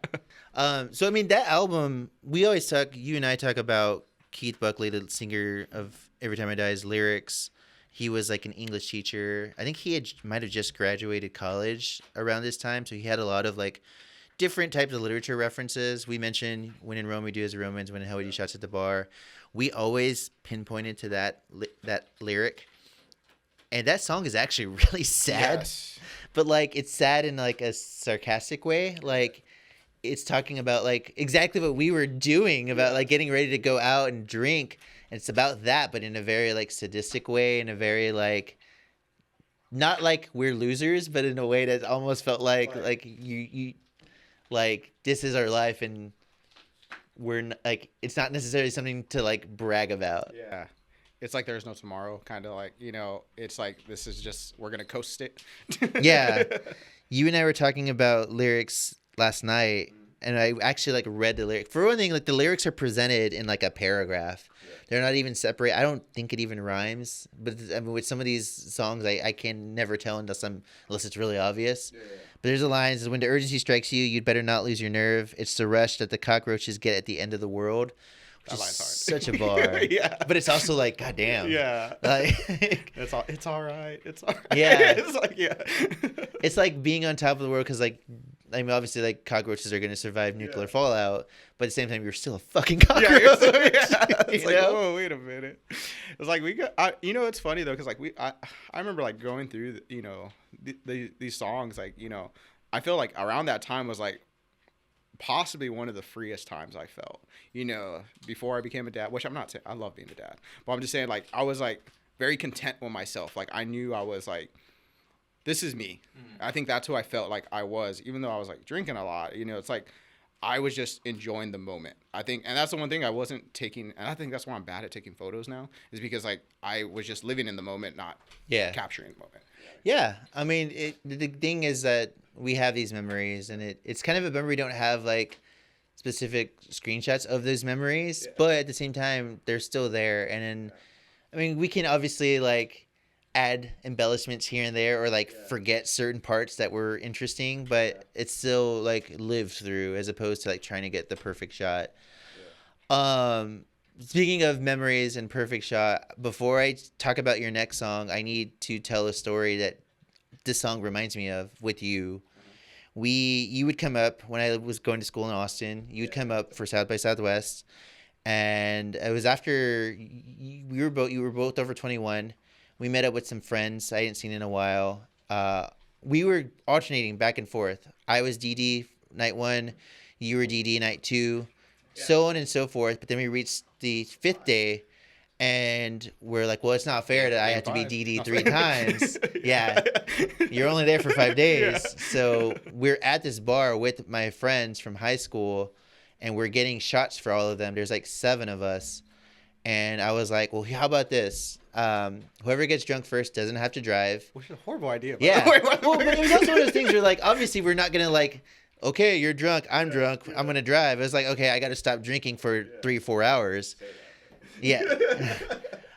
So I mean that album, we always you and I talk about Keith Buckley, the singer of Every Time I Die's lyrics. He was like an English teacher. I think he might have just graduated college around this time, so he had a lot of like different types of literature references. We mentioned When in Rome We Do as the Romans, When in Hell We Do Shots at the Bar. We always pinpointed to that lyric. And that song is actually really sad. Yes. But like it's sad in like a sarcastic way. Like it's talking about like exactly what we were doing about like getting ready to go out and drink. And it's about that, but in a very like sadistic way, in a very like not like we're losers, but in a way that almost felt like you like this is our life and we're like it's not necessarily something to like brag about. Yeah, it's like there's no tomorrow, kind of like it's like this is just we're gonna coast it. Yeah, you and I were talking about lyrics last night, and I actually like read the lyrics. For one thing, like the lyrics are presented in like a paragraph. They're not even separate. I don't think it even rhymes. But I mean, with some of these songs, I can never tell unless it's really obvious. Yeah. But there's a line that says, "When the urgency strikes you, you'd better not lose your nerve. It's the rush that the cockroaches get at the end of the world." That line's hard. Such a bar. Yeah. But it's also like, goddamn. Yeah. Like, It's all right. It's all right. Yeah. It's like, yeah. it's like being on top of the world because, like, I mean, obviously, like, cockroaches are going to survive nuclear fallout, but at the same time, you're still a fucking cockroach. It's like, know? whoa, wait a minute. It's like it's funny though, because like I remember like going through, these songs, like, I feel like around that time was like possibly one of the freest times I felt, before I became a dad, which I'm not saying I love being a dad, but I'm just saying like I was like very content with myself. Like I knew I was like, this is me. I think that's who I felt like I was, even though I was like drinking a lot. It's like I was just enjoying the moment. I think, and that's the one thing I wasn't taking, and I think that's why I'm bad at taking photos now, is because like I was just living in the moment, not capturing the moment. Yeah, I mean, the thing is that we have these memories, and it's kind of a memory we don't have like specific screenshots of those memories, but at the same time, they're still there. And then, I mean, we can obviously like add embellishments here and there, or like forget certain parts that were interesting, but it's still like lived through, as opposed to like trying to get the perfect shot. Speaking of memories and perfect shot, before I talk about your next song, I need to tell a story that this song reminds me of with you. You would come up when I was going to school in Austin. You would come up for South by Southwest, and it was after you were both over 21. We met up with some friends I hadn't seen in a while. We were alternating back and forth. I was DD night 1, you were DD night 2, so on and so forth. But then we reached the 5th day, and we're like, well, it's not fair that I have to be DD 3 times. Yeah, you're only there for 5 days. So we're at this bar with my friends from high school, and we're getting shots for all of them. There's like 7 of us. And I was like, well, how about this? Whoever gets drunk first doesn't have to drive. Which is a horrible idea. Yeah. Well, but it was also one of those things where, like, obviously we're not going to, like, okay, you're drunk, I'm drunk, I'm going to drive. It was like, okay, I got to stop drinking for 3 or 4 hours. Yeah.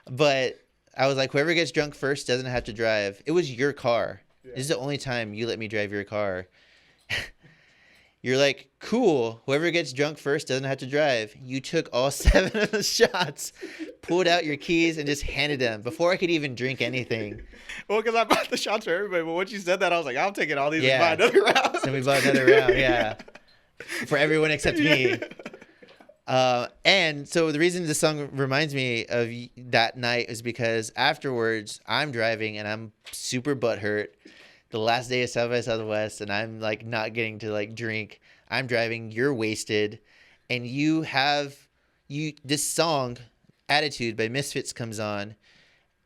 But I was like, whoever gets drunk first doesn't have to drive. It was your car. This is the only time you let me drive your car. You're like, cool, whoever gets drunk first doesn't have to drive. You took all 7 of the shots, pulled out your keys, and just handed them before I could even drink anything. Well, because I bought the shots for everybody, but once you said that, I was like, I'm taking all these and buy another round. So we bought another round, yeah. For everyone except me. And so the reason this song reminds me of that night is because afterwards, I'm driving and I'm super butthurt. The last day of South by Southwest, and I'm like not getting to like drink. I'm driving, you're wasted, and this song, Attitude by Misfits, comes on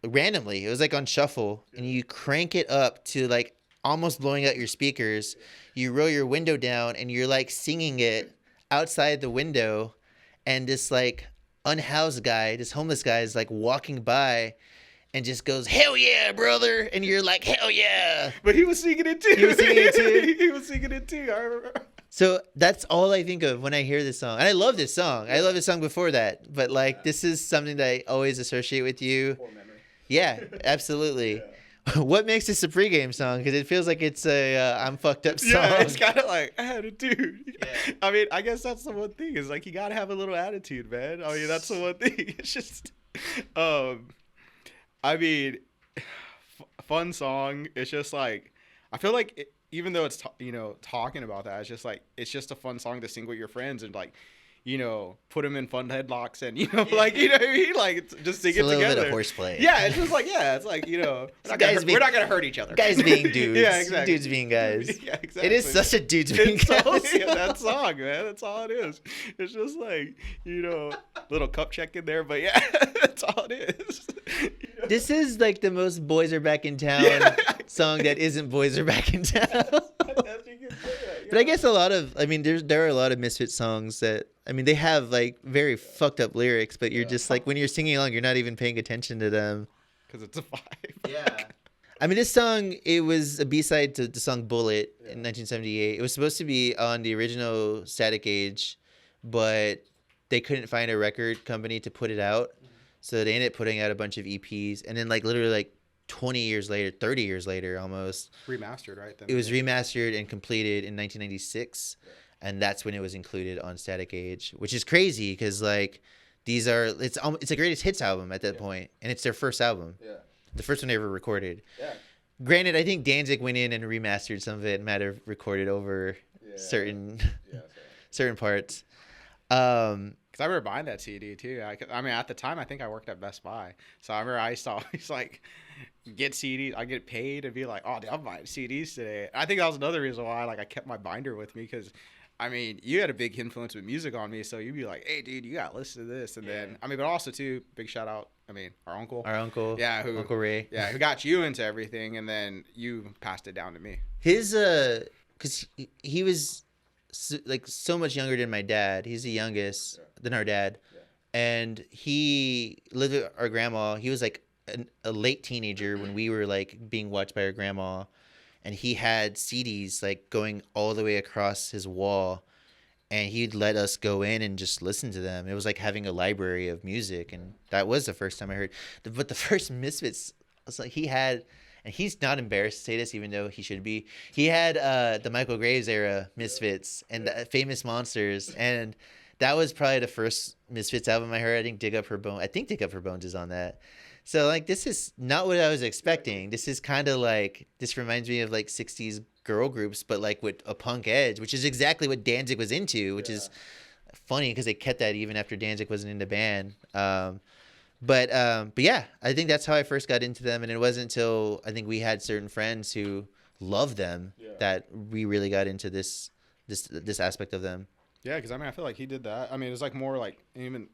randomly. It was like on shuffle, and you crank it up to like almost blowing out your speakers. You roll your window down, and you're like singing it outside the window, and this like unhoused guy, this homeless guy, is like walking by and just goes, hell yeah, brother. And you're like, hell yeah. But he was singing it too. He was singing it too? He was singing it too. I remember. So that's all I think of when I hear this song. And I love this song. I love this song before that. But like, this is something that I always associate with you. Yeah, absolutely. Yeah. What makes this a pregame song? Because it feels like it's a I'm fucked up song. Yeah, it's kind of like attitude. Yeah. I mean, I guess that's the one thing, is like you gotta have a little attitude, man. I mean, that's the one thing. It's just, I mean, fun song. It's just like, I feel like even though it's talking about that, it's just a fun song to sing with your friends and like, put them in fun headlocks and like like just sing it together. It's a little bit of horseplay. Yeah, it's just like it's like we're not gonna hurt each other. Guys being dudes. Yeah, exactly. Dudes being guys. Yeah, exactly. It is such a dudes being guys. That song, man. That's all it is. It's just like little cup check in there, but yeah, that's all it is. This is like the most boys are back in town song that isn't boys are back in town. But I guess there are a lot of Misfits songs that, I mean, they have like very fucked up lyrics, but you're just like, when you're singing along, you're not even paying attention to them. Because it's a vibe. Yeah. I mean, this song, it was a B-side to the song Bullet in 1978. It was supposed to be on the original Static Age, but they couldn't find a record company to put it out. So they ended up putting out a bunch of EPs. And then like literally like 20 years later, 30 years later almost. Remastered, right? Then it was remastered and completed in 1996. And that's when it was included on Static Age, which is crazy because like These are it's a greatest hits album at that point, and it's their first album. Yeah. The first one they ever recorded. Yeah. Granted, I think Danzig went in and remastered some of it and might have recorded over certain certain parts. Because I remember buying that CD too. I mean, at the time, I think I worked at Best Buy, so I remember I used to always like get CDs. I get paid and be like, "Oh, dude, I'm buying CDs today." I think that was another reason why like I kept my binder with me, because I mean, you had a big influence with music on me, so you'd be like, "Hey, dude, you got to listen to this," and then I mean, but also too, big shout out. I mean, our uncle, Uncle Ray, who got you into everything, and then you passed it down to me. His because he was so much younger than my dad. He's the youngest than our dad, and he lived with our grandma. He was like a late teenager when we were like being watched by our grandma, and he had CDs like going all the way across his wall, and he'd let us go in and just listen to them. It was like having a library of music, and that was the first time I heard. But the first Misfits was like he had. And he's not embarrassed to say this, even though he should be. He had the Michael Graves era Misfits and the Famous Monsters, and that was probably the first Misfits album I heard. I think Dig Up Her Bones is on that. So like, this is not what I was expecting. This is kind of like, this reminds me of like 60s girl groups, but like with a punk edge, which is exactly what Danzig was into, which is funny because they kept that even after Danzig wasn't in the band. But yeah, I think that's how I first got into them, and it wasn't until I think we had certain friends who loved them that we really got into this aspect of them. Yeah, because I mean, I feel like he did that. I mean, it was like more like even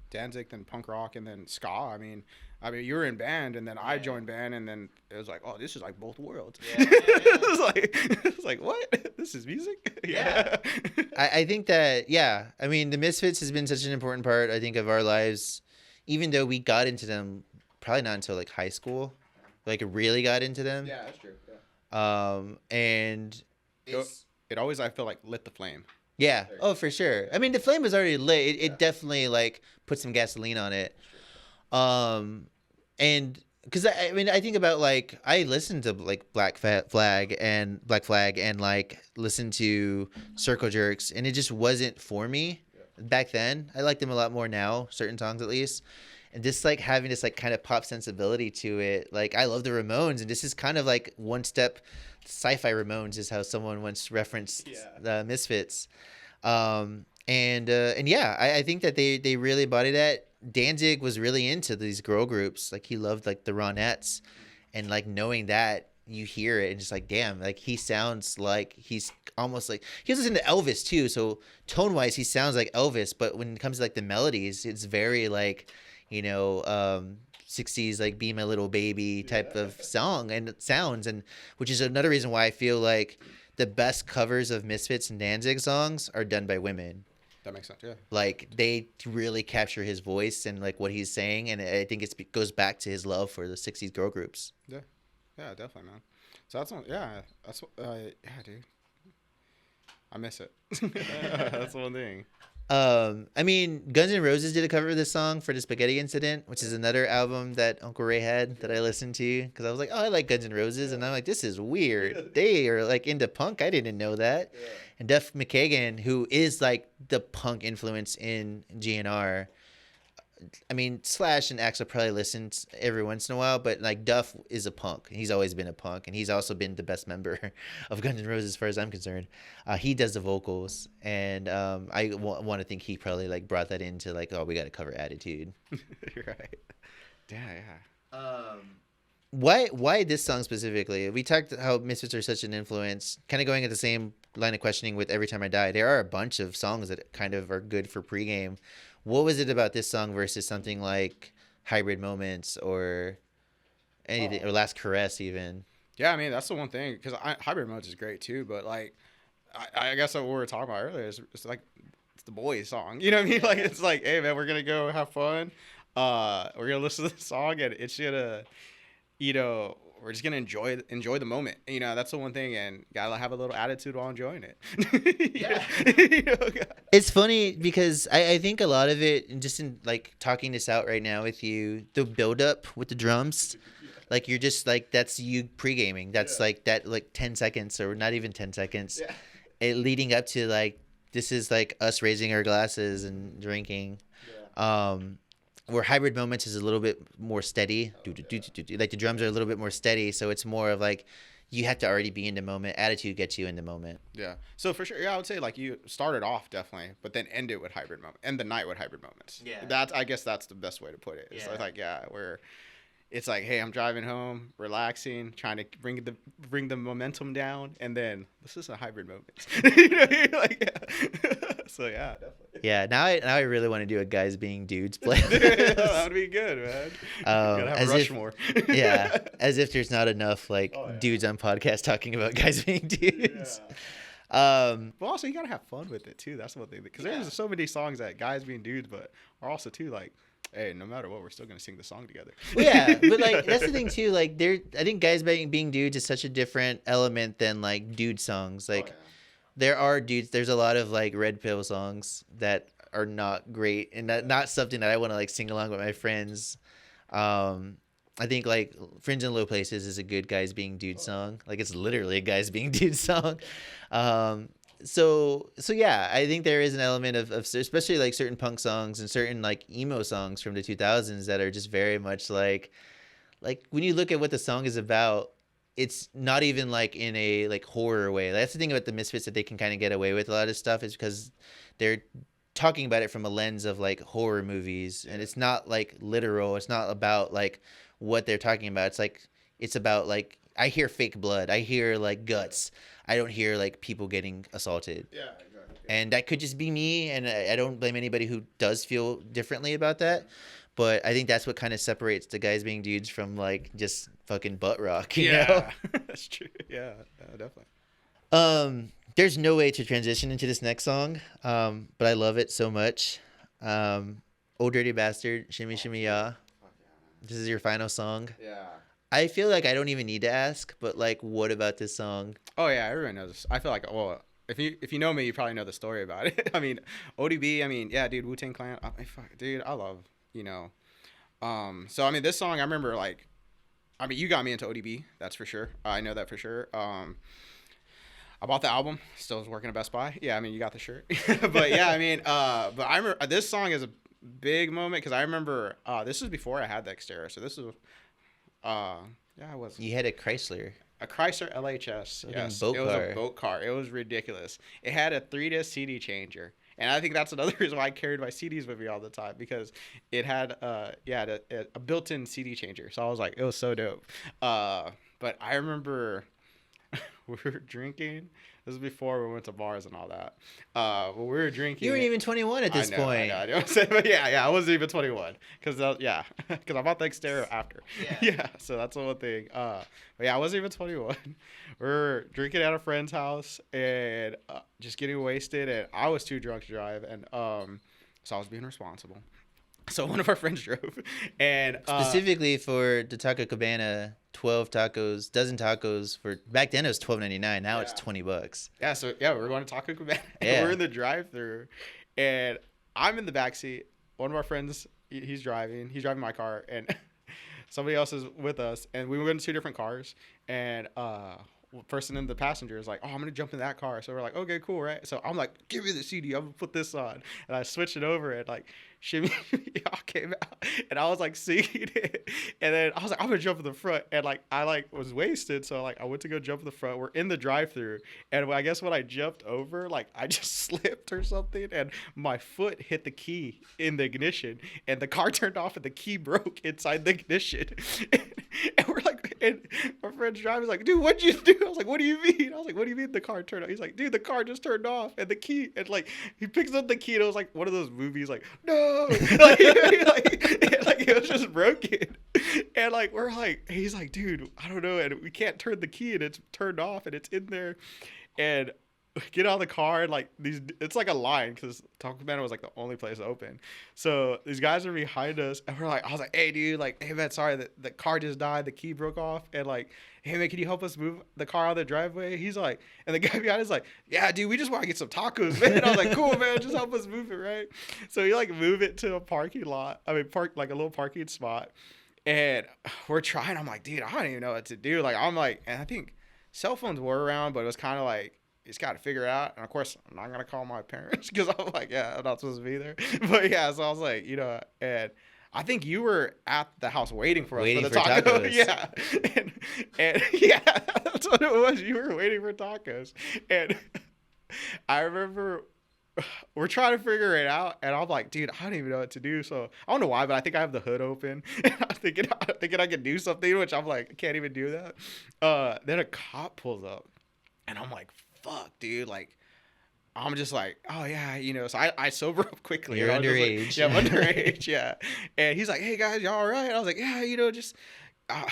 Danzig than punk rock and then ska. I mean, you were in band, and then I joined band, and then it was like, oh, this is like both worlds. Yeah. It was like what? This is music. Yeah. I think that I mean, the Misfits has been such an important part, I think, of our lives. Even though we got into them probably not until like high school, like really got into them. Yeah, that's true. Yeah. And it always, I feel like, lit the flame. Yeah. Oh, for sure. I mean, the flame was already lit. It definitely like put some gasoline on it. And because I mean, I think about like I listened to like Black Flag and like listened to Circle Jerks, and it just wasn't for me. Back then, I liked them a lot more now, certain songs at least, and just like having this like kind of pop sensibility to it. Like I love the Ramones, and this is kind of like one step sci-fi Ramones is how someone once referenced the Misfits. And yeah, I think that they really embody that. Danzig was really into these girl groups. Like he loved like the Ronettes, and like knowing that you hear it and just like, damn, like he sounds like he's almost like he was listening to Elvis too. So tone wise, he sounds like Elvis, but when it comes to like the melodies, it's very like, 60s, like Be My Little Baby type of song and sounds. And which is another reason why I feel like the best covers of Misfits and Danzig songs are done by women. That makes sense. Yeah. Like they really capture his voice and like what he's saying. And I think it goes back to his love for the 60s girl groups. Yeah. Yeah, definitely, man. So that's one. Yeah, that's what. Yeah, dude. I miss it. That's one thing. I mean, Guns N' Roses did a cover of this song for the Spaghetti Incident, which is another album that Uncle Ray had that I listened to because I was like, oh, I like Guns N' Roses, and I'm like, this is weird. They are like into punk. I didn't know that. Yeah. And Duff McKagan, who is like the punk influence in GNR. I mean, Slash and Axl probably listen every once in a while, but like Duff is a punk. He's always been a punk, and he's also been the best member of Guns N' Roses as far as I'm concerned. He does the vocals, and I want to think he probably like brought that into like, oh, we got to cover Attitude. You're right. Yeah. Why this song specifically? We talked how Misfits are such an influence. Kind of going at the same line of questioning with Every Time I Die. There are a bunch of songs that kind of are good for pregame. What was it about this song versus something like Hybrid Moments or anything or Last Caress even? Yeah, I mean that's the one thing because Hybrid Moments is great too, but like I guess what we were talking about earlier is it's like it's the boys song. You know what I mean? Like it's like, hey man, we're gonna go have fun. We're gonna listen to the song and it's gonna, we're just gonna enjoy the moment. That's the one thing, and gotta have a little attitude while enjoying it. Yeah. It's funny because I think a lot of it, just in like talking this out right now with you, the build up with the drums, like you're just like that's you pre-gaming. That's like that like 10 seconds or not even 10 seconds. Yeah. It leading up to like this is like us raising our glasses and drinking. Where Hybrid Moments is a little bit more steady. Like the drums are a little bit more steady, so it's more of like you have to already be in the moment. Attitude gets you in the moment. Yeah. So for sure, yeah, I would say like you started off definitely, but then end it with hybrid moment, end the night with hybrid moments. Yeah. I guess that's the best way to put it. It's Yeah. like where it's like, hey, I'm driving home, relaxing, trying to bring the momentum down, and then this is a hybrid moment. You know, you're like, yeah. So yeah, definitely. Yeah, now I really want to do a guys being dudes playlist. That would be good, man. Gotta have as if- Rushmore. Yeah, as if there's not enough like Oh, yeah. dudes on podcasts talking about guys being dudes. But also you gotta have fun with it too. That's one thing, because Yeah. there's so many songs that guys being dudes, but are also too like, hey, no matter what, we're still gonna sing the song together. Well, yeah, but like that's the thing too. Like I think guys being dudes is such a different element than like dude songs. Like there are dudes. There's a lot of like Red Pill songs that are not great and not something that I want to like sing along with my friends. I think like Friends in Low Places is a good guys being dude song. Like it's literally a guys being dude song. So yeah, I think there is an element of especially like certain punk songs and certain like emo songs from the 2000s that are just very much like when you look at what the song is about, it's not even like in a like horror way. That's the thing about the Misfits, that they can kind of get away with a lot of stuff, is because they're talking about it from a lens of like horror movies, and it's not like literal. It's not about like what they're talking about. It's like it's about like I hear fake blood, I hear like guts, I don't hear like people getting assaulted. Yeah, exactly. And that could just be me, and I don't blame anybody who does feel differently about that. But I think that's what kind of separates the guys being dudes from like just fucking butt rock, you know? That's true. Yeah, definitely. There's no way to transition into this next song, but I love it so much. Old Dirty Bastard, Shimmy Shimmy Ya. This is your final song. Yeah. I feel like I don't even need to ask, but like, what about this song? Oh yeah, everyone knows this. I feel like, well, if you know me, you probably know the story about it. I mean, ODB. I mean, yeah, dude, Wu-Tang Clan. Dude, I love, you know. So I mean, this song, I remember like, I mean, you got me into ODB. That's for sure. I know that for sure. I bought the album. Still was working at Best Buy. Yeah, I mean, you got the shirt. But yeah, I mean, but I remember this song is a big moment because I remember this was before I had the Xterra. So this was, yeah, I was. You had a Chrysler. A Chrysler LHS. Yes, boat it was car. a boat car. It was ridiculous. It had a 3-disc CD changer. And I think that's another reason why I carried my CDs with me all the time, because it had a built-in CD changer. So I was like, it was so dope. But I remember we were drinking. This was before we went to bars and all that. When we were drinking. You weren't even 21 at this point. I know. But yeah, I wasn't even 21. Because I bought the Xterra after. Yeah, so that's the one thing. But yeah, I wasn't even 21. We're drinking at a friend's house and just getting wasted, and I was too drunk to drive, and so I was being responsible. So one of our friends drove, and Specifically for the Taco Cabana, 12 tacos, dozen tacos for back then it was $12.99. Now it's $20. Yeah, so yeah, we're going to Taco Cabana. And Yeah. we're in the drive-through, and I'm in the back seat. One of our friends, he's driving my car, and somebody else is with us, and we went in 2 different cars, and person in the passenger is like, oh, I'm gonna jump in that car. So we're like, okay, cool, right? So I'm like, give me the CD, I'm gonna put this on, and I switched it over, and like Shimmy y'all came out, and I was like singing it, and then I was like, I'm gonna jump in the front, and like I like was wasted, so like I went to go jump in the front. We're in the drive-through, and I guess when I jumped over, like I just slipped or something, and my foot hit the key in the ignition, and the car turned off, and the key broke inside the ignition. And we're like, and my friend's driving, like, dude, what'd you do? I was like, what do you mean? I was like, what do you mean the car turned off? He's like, dude, the car just turned off, and the key, and like he picks up the key, and it was like one of those movies, like, no, like, it was just broken, and like we're like, he's like, dude, I don't know, and we can't turn the key, and it's turned off, and it's in there, and get out of the car, and like it's like a line because Taco Cabana was like the only place open. So these guys are behind us, and I was like, hey dude, like, hey man, sorry that the car just died, the key broke off, and like, hey man, can you help us move the car out of the driveway? He's like, and the guy behind us is like, yeah dude, we just want to get some tacos, man. And I was like, cool man, just help us move it, right? So he like move it to a parking lot. Park like a little parking spot, and we're trying. I'm like, dude, I don't even know what to do. Like I'm like, and I think cell phones were around, but it was kind of like he's got to figure it out. And of course, I'm not gonna call my parents because I'm like, yeah, I'm not supposed to be there. But yeah, so I was like, and I think you were at the house waiting for us Waiting for the for taco. tacos. Yeah, and yeah, that's what it was. You were waiting for tacos, and I remember we're trying to figure it out, and I'm like, dude, I don't even know what to do. So I don't know why, but I think I have the hood open. And I'm thinking I can do something, which I'm like, I can't even do that. Then a cop pulls up, and I'm like, fuck, dude, like. I'm just like, oh yeah, So I sober up quickly. You're underage. Like, yeah, I'm underage. Yeah, and he's like, hey guys, y'all all right? I was like, yeah, just uh,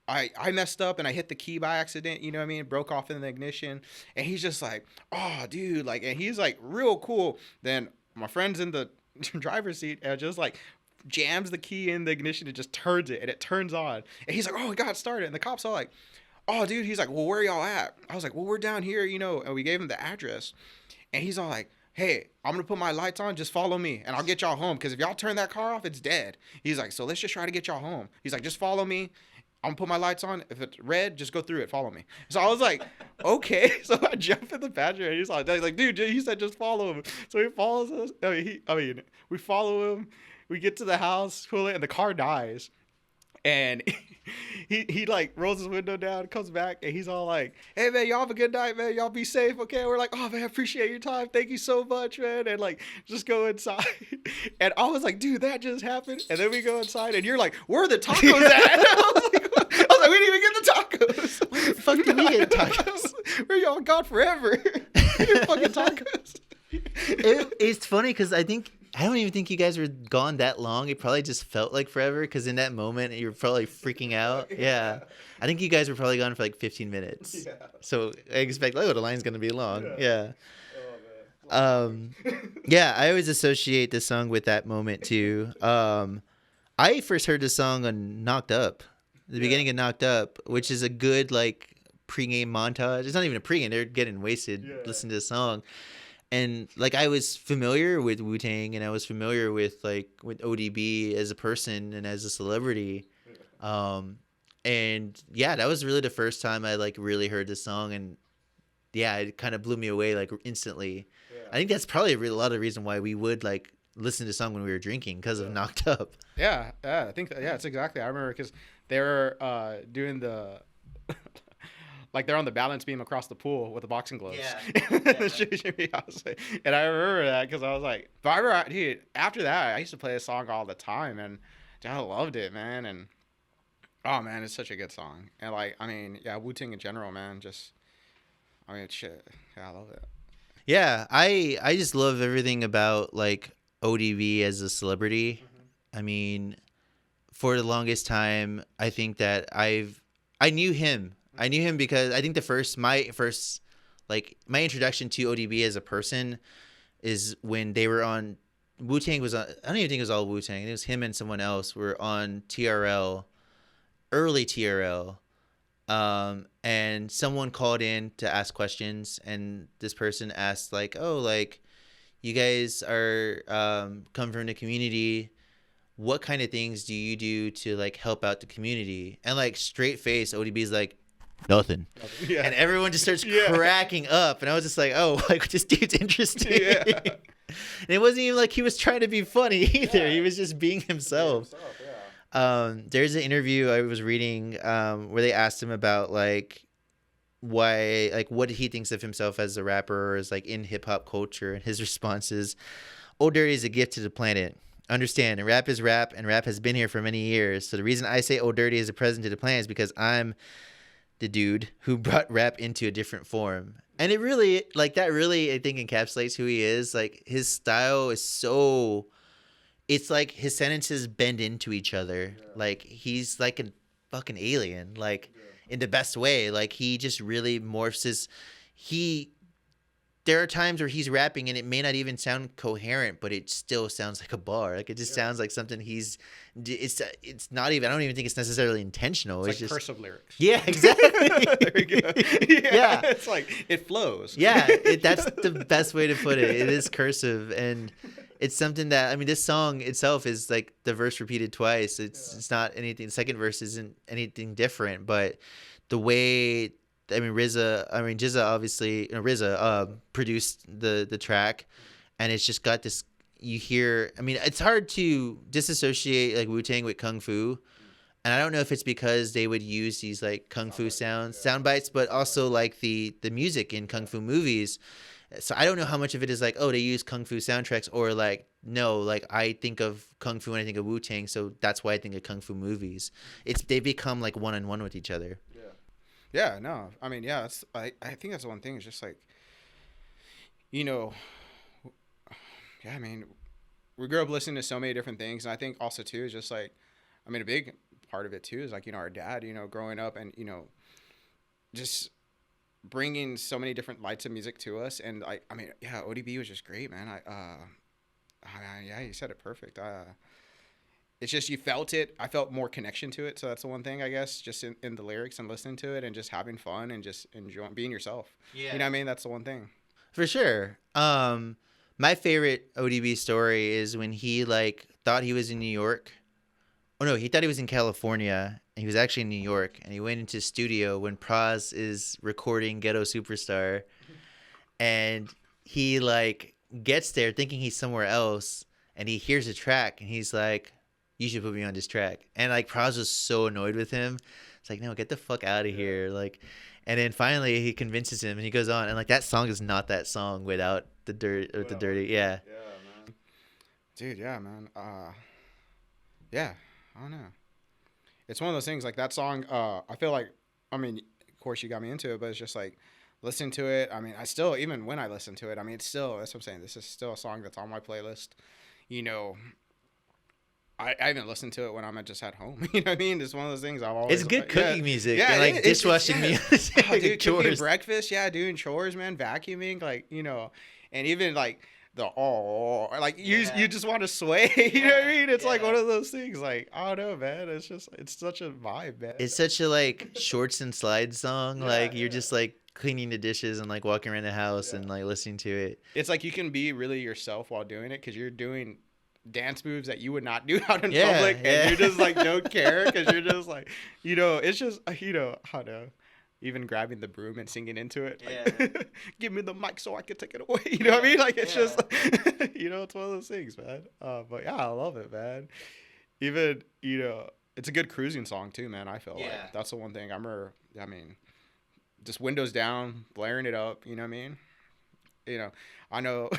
I messed up and I hit the key by accident. You know what I mean? Broke off in the ignition, and he's just like, oh dude, like, and he's like real cool. Then my friend's in the driver's seat and just like jams the key in the ignition and just turns it, and it turns on. And he's like, oh, it got started. And the cops all like, oh, dude, he's like, well, where y'all at? I was like, well, we're down here, and we gave him the address. And he's all like, hey, I'm going to put my lights on. Just follow me, and I'll get y'all home. Because if y'all turn that car off, it's dead. He's like, so let's just try to get y'all home. He's like, just follow me. I'm going to put my lights on. If it's red, just go through it. Follow me. So I was like, okay. So I jump in the passenger, and he's like, dude, he said just follow him. So he follows us. We follow him. We get to the house, pull it, and the car dies. And he like rolls his window down, comes back, and he's all like, hey man, y'all have a good night, man, y'all be safe, okay? We're like, oh man, I appreciate your time, thank you so much, man. And like, just go inside. And I was like, dude, that just happened. And then we go inside, and you're like, where are the tacos at? I was like, we didn't even get the tacos. Where the fuck did we get tacos? Where y'all gone forever? Fucking tacos. It's funny because I don't even think you guys were gone that long. It probably just felt like forever because in that moment you were probably freaking out. Yeah. I think you guys were probably gone for like 15 minutes. Yeah. So I expect, the line's going to be long. Yeah. Oh, man. Yeah, I always associate this song with that moment too. I first heard this song on Knocked Up, the beginning of Knocked Up, which is a good like pregame montage. It's not even a pregame. They're getting wasted listening to the song. And like I was familiar with Wu-Tang, and I was familiar with ODB as a person and as a celebrity. And yeah, that was really the first time I like really heard this song, and yeah, it kind of blew me away like instantly. Yeah. I think that's probably a lot of the reason why we would like listen to the song when we were drinking because of Knocked Up. Yeah, I think it's exactly. I remember because they were doing the. Like they're on the balance beam across the pool with the boxing gloves. Yeah. Shimmy, and I remember that because I was like, but I remember, dude, after that, I used to play this song all the time, and I loved it, man. And oh man, it's such a good song. And like, I mean, yeah, Wu-Tang in general, man, shit. Yeah, I love it. Yeah, I just love everything about like ODB as a celebrity. Mm-hmm. I mean, for the longest time, I think that I knew him. I knew him because I think my introduction to ODB as a person is when they were on Wu-Tang was on. I don't even think it was all Wu-Tang. It was him and someone else were on TRL, early TRL, and someone called in to ask questions, and this person asked like, "Oh, like, you guys are come from the community. What kind of things do you do to like help out the community?" And like straight face, ODB's like, nothing. Yeah. And everyone just starts cracking up, and I was just like, oh, like this dude's interesting. Yeah. And it wasn't even like he was trying to be funny either. He was just being himself. There's an interview I was reading where they asked him about like why, like, what he thinks of himself as a rapper or as like in hip hop culture, and his response is, "Old Dirty is a gift to the planet. Understand, and rap is rap, and rap has been here for many years. So the reason I say Old Dirty is a present to the planet is because I'm the dude who brought rap into a different form." And it really, like, that really, I think, encapsulates who he is. Like, his style is so, it's like his sentences bend into each other. Yeah. Like, he's like a fucking alien, like, in the best way. Like, he just really morphs there are times where he's rapping and it may not even sound coherent, but it still sounds like a bar. Like, it just sounds like something it's not even, I don't even think it's necessarily intentional. It's like just cursive lyrics. Yeah, exactly. There we go. Yeah. It's like, it flows. Yeah, that's the best way to put it. It is cursive, and it's something that, I mean, this song itself is like the verse repeated twice. It's not anything, the second verse isn't anything different, but the way RZA obviously, RZA produced the track, and it's just got this. You hear, I mean, it's hard to disassociate like Wu-Tang with Kung Fu, and I don't know if it's because they would use these like Kung Fu sound bites, but also like the music in Kung Fu movies. So I don't know how much of it is like, oh, they use Kung Fu soundtracks, or like, no, like I think of Kung Fu when I think of Wu-Tang, so that's why I think of Kung Fu movies. They become like one on one with each other. Yeah, no, I mean, yeah, I think that's the one thing. Is just like, you know, yeah, I mean, we grew up listening to so many different things, and I think also too is just like, I mean, a big part of it too is like, you know, our dad, you know, growing up and, you know, just bringing so many different lights of music to us. And like, I mean, yeah, ODB was just great, man. Yeah, you said it perfect. It's just, you felt it. I felt more connection to it. So that's the one thing, I guess, just in the lyrics and listening to it and just having fun and just enjoying being yourself. Yeah. You know what I mean? That's the one thing. For sure. My favorite ODB story is when he like thought he was in New York. Oh no, he thought he was in California, and he was actually in New York. And he went into the studio when Praz is recording Ghetto Superstar, and he like gets there thinking he's somewhere else, and he hears a track, and he's like, "You should put me on this track." And like Praz was so annoyed with him. It's like, "No, get the fuck out of here!" Like, and then finally he convinces him, and he goes on, and like that song is not that song without the dirty. Yeah. Yeah, man. Dude, yeah, man. Yeah. I don't know. It's one of those things, like that song, I feel like, I mean, of course you got me into it, but it's just like, listen to it. I mean, I still, even when I listen to it, I mean, it's still, that's what I'm saying. This is still a song that's on my playlist. You know, I even listen to it when I'm just at home. You know what I mean? It's one of those things I've always. It's good cooking music. Yeah, and like dishwashing music. Oh, dude, cooking breakfast. Yeah, doing chores, man. Vacuuming, like, you know, and even like, like you just want to sway. You know what I mean? It's like one of those things. Like, I don't know, man. It's just, it's such a vibe, man. It's such a like shorts and slides song. Like you're just like cleaning the dishes and like walking around the house and like listening to it. It's like you can be really yourself while doing it, because you're doing dance moves that you would not do out in public, and you just like don't care, because you're just like, you know, it's just, you know, I don't know. Even grabbing the broom and singing into it. Like, give me the mic so I can take it away. You know what I mean? Like, it's just, you know, it's one of those things, man. But yeah, I love it, man. Even, you know, it's a good cruising song too, man. I feel like that's the one thing. I mean, just windows down, blaring it up. You know what I mean? You know, I know.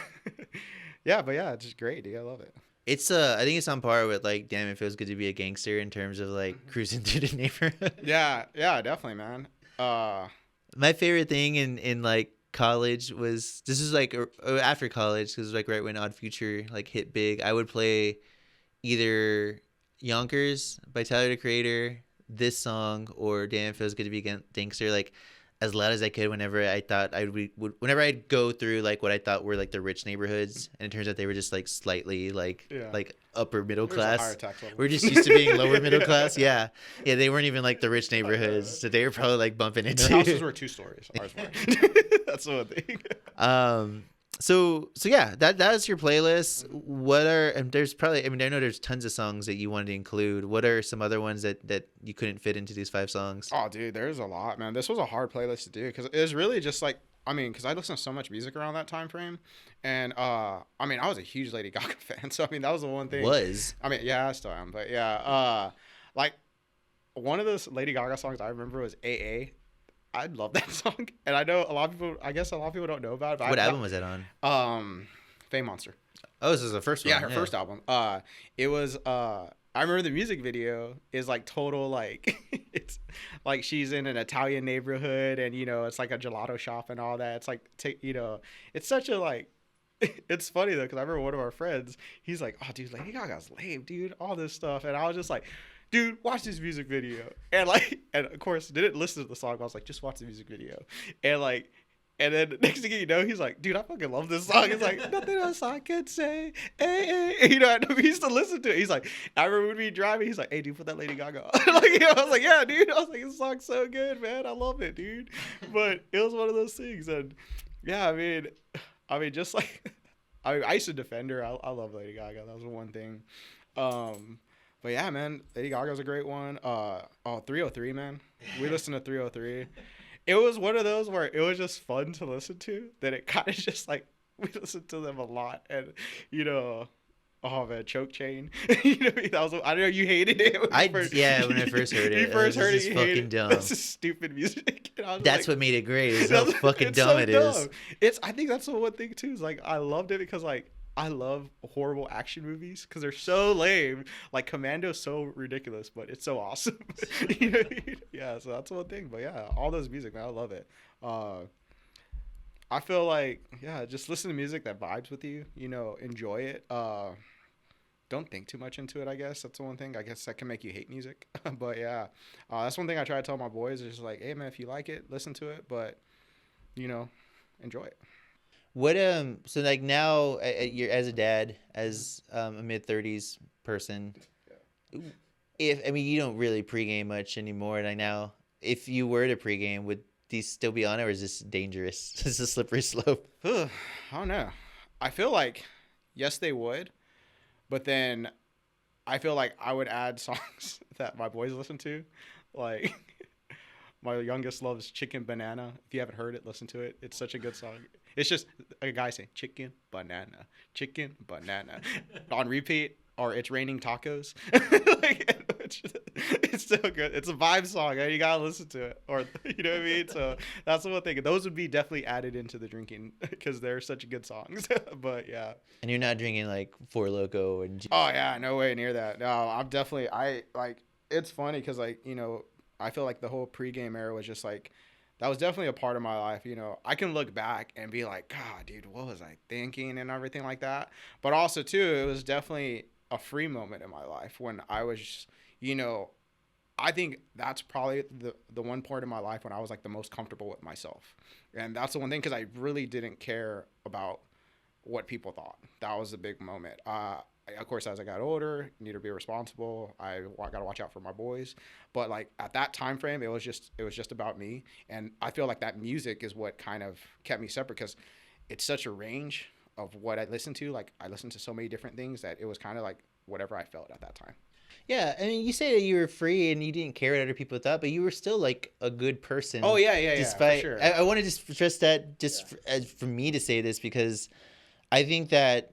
Yeah, but yeah, it's just great, dude. I love it. It's I think it's on par with like Damn It Feels Good to Be a Gangster in terms of like cruising through the neighborhood. Yeah, definitely, man. My favorite thing in like college was, this is like after college, because it was like right when Odd Future like hit big. I would play either Yonkers by Tyler the Creator, this song, or Damn It Feels Good to Be a Gangster, like as loud as I could whenever I thought whenever I'd go through like what I thought were like the rich neighborhoods, and it turns out they were just like slightly like upper middle class. We're just used to being lower middle class. Yeah, they weren't even like the rich neighborhoods that they were probably like bumping into. Their houses were 2 stories. Ours weren't. That's the one thing. So yeah, that's your playlist. What are, and there's probably, I mean, I know there's tons of songs that you wanted to include. What are some other ones that you couldn't fit into these 5 songs? Oh, dude, there's a lot, man. This was a hard playlist to do, because it was really just like, I mean, because I listened to so much music around that time frame, and I mean, I was a huge Lady Gaga fan, so I mean, that was the one thing. I mean, yeah, I still am, but yeah, like one of those Lady Gaga songs I remember was AA. I love that song, and I know a lot of people. I guess a lot of people don't know about it. But what album was that on? Fame Monster. Oh, this is the first one. Yeah, her first album. It was. I remember the music video is like total like it's like she's in an Italian neighborhood, and you know it's like a gelato shop and all that. It's like you know, it's such a like. It's funny though, because I remember one of our friends. He's like, "Oh, dude, Lady Gaga's lame, dude. All this stuff," and I was just like, dude, watch this music video. And like, and of course, didn't listen to the song. I was like, just watch the music video. And like, and then next thing you know, he's like, dude, I fucking love this song. It's like, nothing else I could say. Hey, hey. You know, we used to listen to it. He's like, I remember when we driving, he's like, hey, dude, put that Lady Gaga on. Like, you know, I was like, yeah, dude. I was like, this song's so good, man. I love it, dude. But it was one of those things. And yeah, I mean, just like, I used to defend her. I love Lady Gaga. That was one thing. But yeah, man, Lady Gaga's a great one. 303, man. We listened to 303. it was one of those where it was just fun to listen to. That it kind of just like we listened to them a lot, and you know, oh man, Choke Chain. You know, that was I know you hated it. When when I first heard it, you first heard it, this you is fucking hated dumb. this is stupid music. And I was That's like, what made it great. Is how fucking it's dumb so it is. It's I think that's the one thing too. Is like I loved it because like I love horrible action movies because they're so lame. Like Commando's so ridiculous, but it's so awesome. You know what I mean? Yeah, so that's one thing. But yeah, all those music, man, I love it. I feel like yeah, just listen to music that vibes with you. You know, enjoy it. Don't think too much into it. I guess that's the one thing. I guess that can make you hate music. But yeah, that's one thing I try to tell my boys is just like, hey man, if you like it, listen to it. But you know, enjoy it. What so like now you're as a dad, as a mid-30s person, if I mean you don't really pregame much anymore. Like now, if you were to pregame, would these still be on it, or is this dangerous? Is this a slippery slope? I don't know. I feel like yes they would, but then I feel like I would add songs that my boys listen to, like my youngest loves Chicken Banana. If you haven't heard it, listen to it. It's such a good song. It's just a guy saying chicken banana on repeat, or it's raining tacos. Like, it's so good. It's a vibe song. You gotta listen to it, or you know what I mean. So that's the one thing. Those would be definitely added into the drinking because they're such good songs. But yeah. And you're not drinking like Four Loko and. Oh yeah, no way near that. No, I'm definitely. I like. It's funny because like you know, I feel like the whole pregame era was just like. That was definitely a part of my life, you know. I can look back and be like, God, dude, what was I thinking and everything like that. But also, too, it was definitely a free moment in my life when I was, you know, I think that's probably the one part of my life when I was like the most comfortable with myself. And that's the one thing because I really didn't care about what people thought. That was a big moment. Of course, as I got older, need to be responsible. I got to watch out for my boys. But like at that time frame, it was just about me. And I feel like that music is what kind of kept me separate because it's such a range of what I listen to. Like I listened to so many different things that it was kind of like whatever I felt at that time. Yeah, I mean, you say that you were free and you didn't care what other people thought, but you were still like a good person. Oh yeah, despite, for sure. I want to just stress that for me to say this because I think that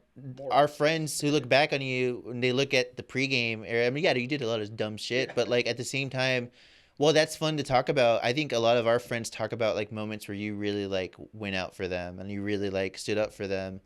our friends who look back on you when they look at the pregame era, I mean, yeah, you did a lot of dumb shit, but like at the same time, well, that's fun to talk about. I think a lot of our friends talk about like moments where you really like went out for them and you really like stood up for them.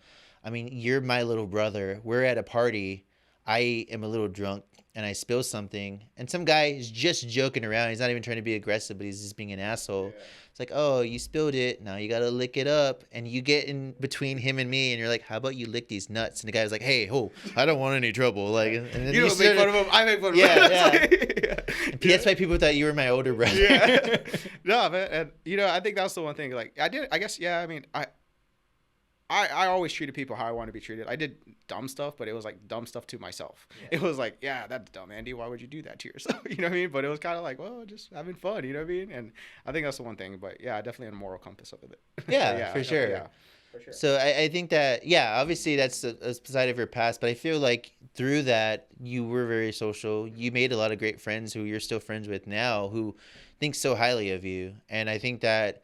I mean, you're my little brother. We're at a party. I am a little drunk and I spill something and some guy is just joking around. He's not even trying to be aggressive, but he's just being an asshole. Yeah. It's like, oh, you spilled it. Now you got to lick it up. And you get in between him and me and you're like, how about you lick these nuts? And the guy was like, hey, I don't want any trouble. Like, and then you don't make fun of him. I make fun of him. Yeah. And that's why people thought you were my older brother. Yeah. No, man. And, you know, I think that's the one thing. Like, I guess, yeah, I mean, I always treated people how I want to be treated. I did dumb stuff, but it was like dumb stuff to myself. Yeah. It was like, yeah, that's dumb, Andy. Why would you do that to yourself? You know what I mean? But it was kind of like, well, just having fun. You know what I mean? And I think that's the one thing. But yeah, definitely a moral compass of it. Yeah, for sure. Yeah. For sure. So I think that, yeah, obviously that's a side of your past, but I feel like through that, you were very social. You made a lot of great friends who you're still friends with now who think so highly of you. And I think that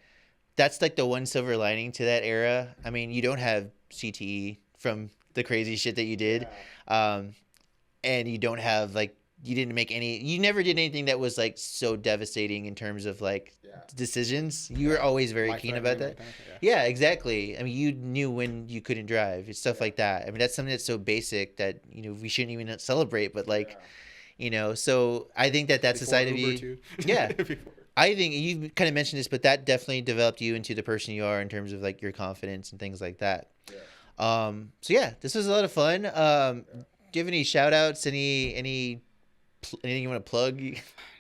that's like the one silver lining to that era. I mean, you don't have CTE from the crazy shit that you did. Yeah. And you don't have like, you never did anything that was like so devastating in terms of like decisions. You were always very keen about that. Yeah, exactly. I mean, you knew when you couldn't drive, stuff like that. I mean, that's something that's so basic that, you know, we shouldn't even celebrate, but like, you know, so I think that that's a side of you. Too. Yeah. I think you kind of mentioned this, but that definitely developed you into the person you are in terms of like your confidence and things like that. Yeah. So yeah, this was a lot of fun. Do you have any shout outs, anything you want to plug?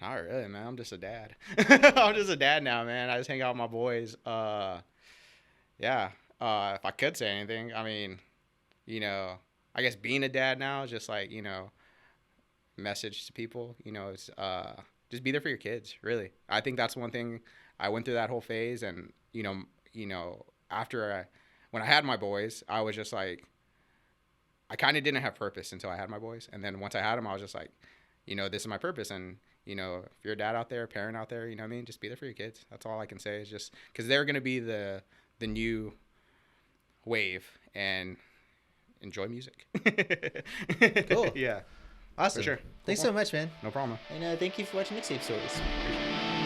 Not really, man. I'm just a dad. I'm just a dad now, man. I just hang out with my boys. Yeah. If I could say anything, I mean, you know, I guess being a dad now is just like, you know, message to people, you know, it's just be there for your kids, really. I think that's one thing. I went through that whole phase, and you know, after when I had my boys, I was just like, I kind of didn't have purpose until I had my boys, and then once I had them, I was just like, you know, this is my purpose, and you know, if you're a dad out there, a parent out there, you know what I mean, just be there for your kids. That's all I can say, is just because they're gonna be the new wave, and enjoy music. Cool. Yeah. Awesome. For sure. Thanks so much, man. No problem. And thank you for watching Mixtape Stories. Appreciate it.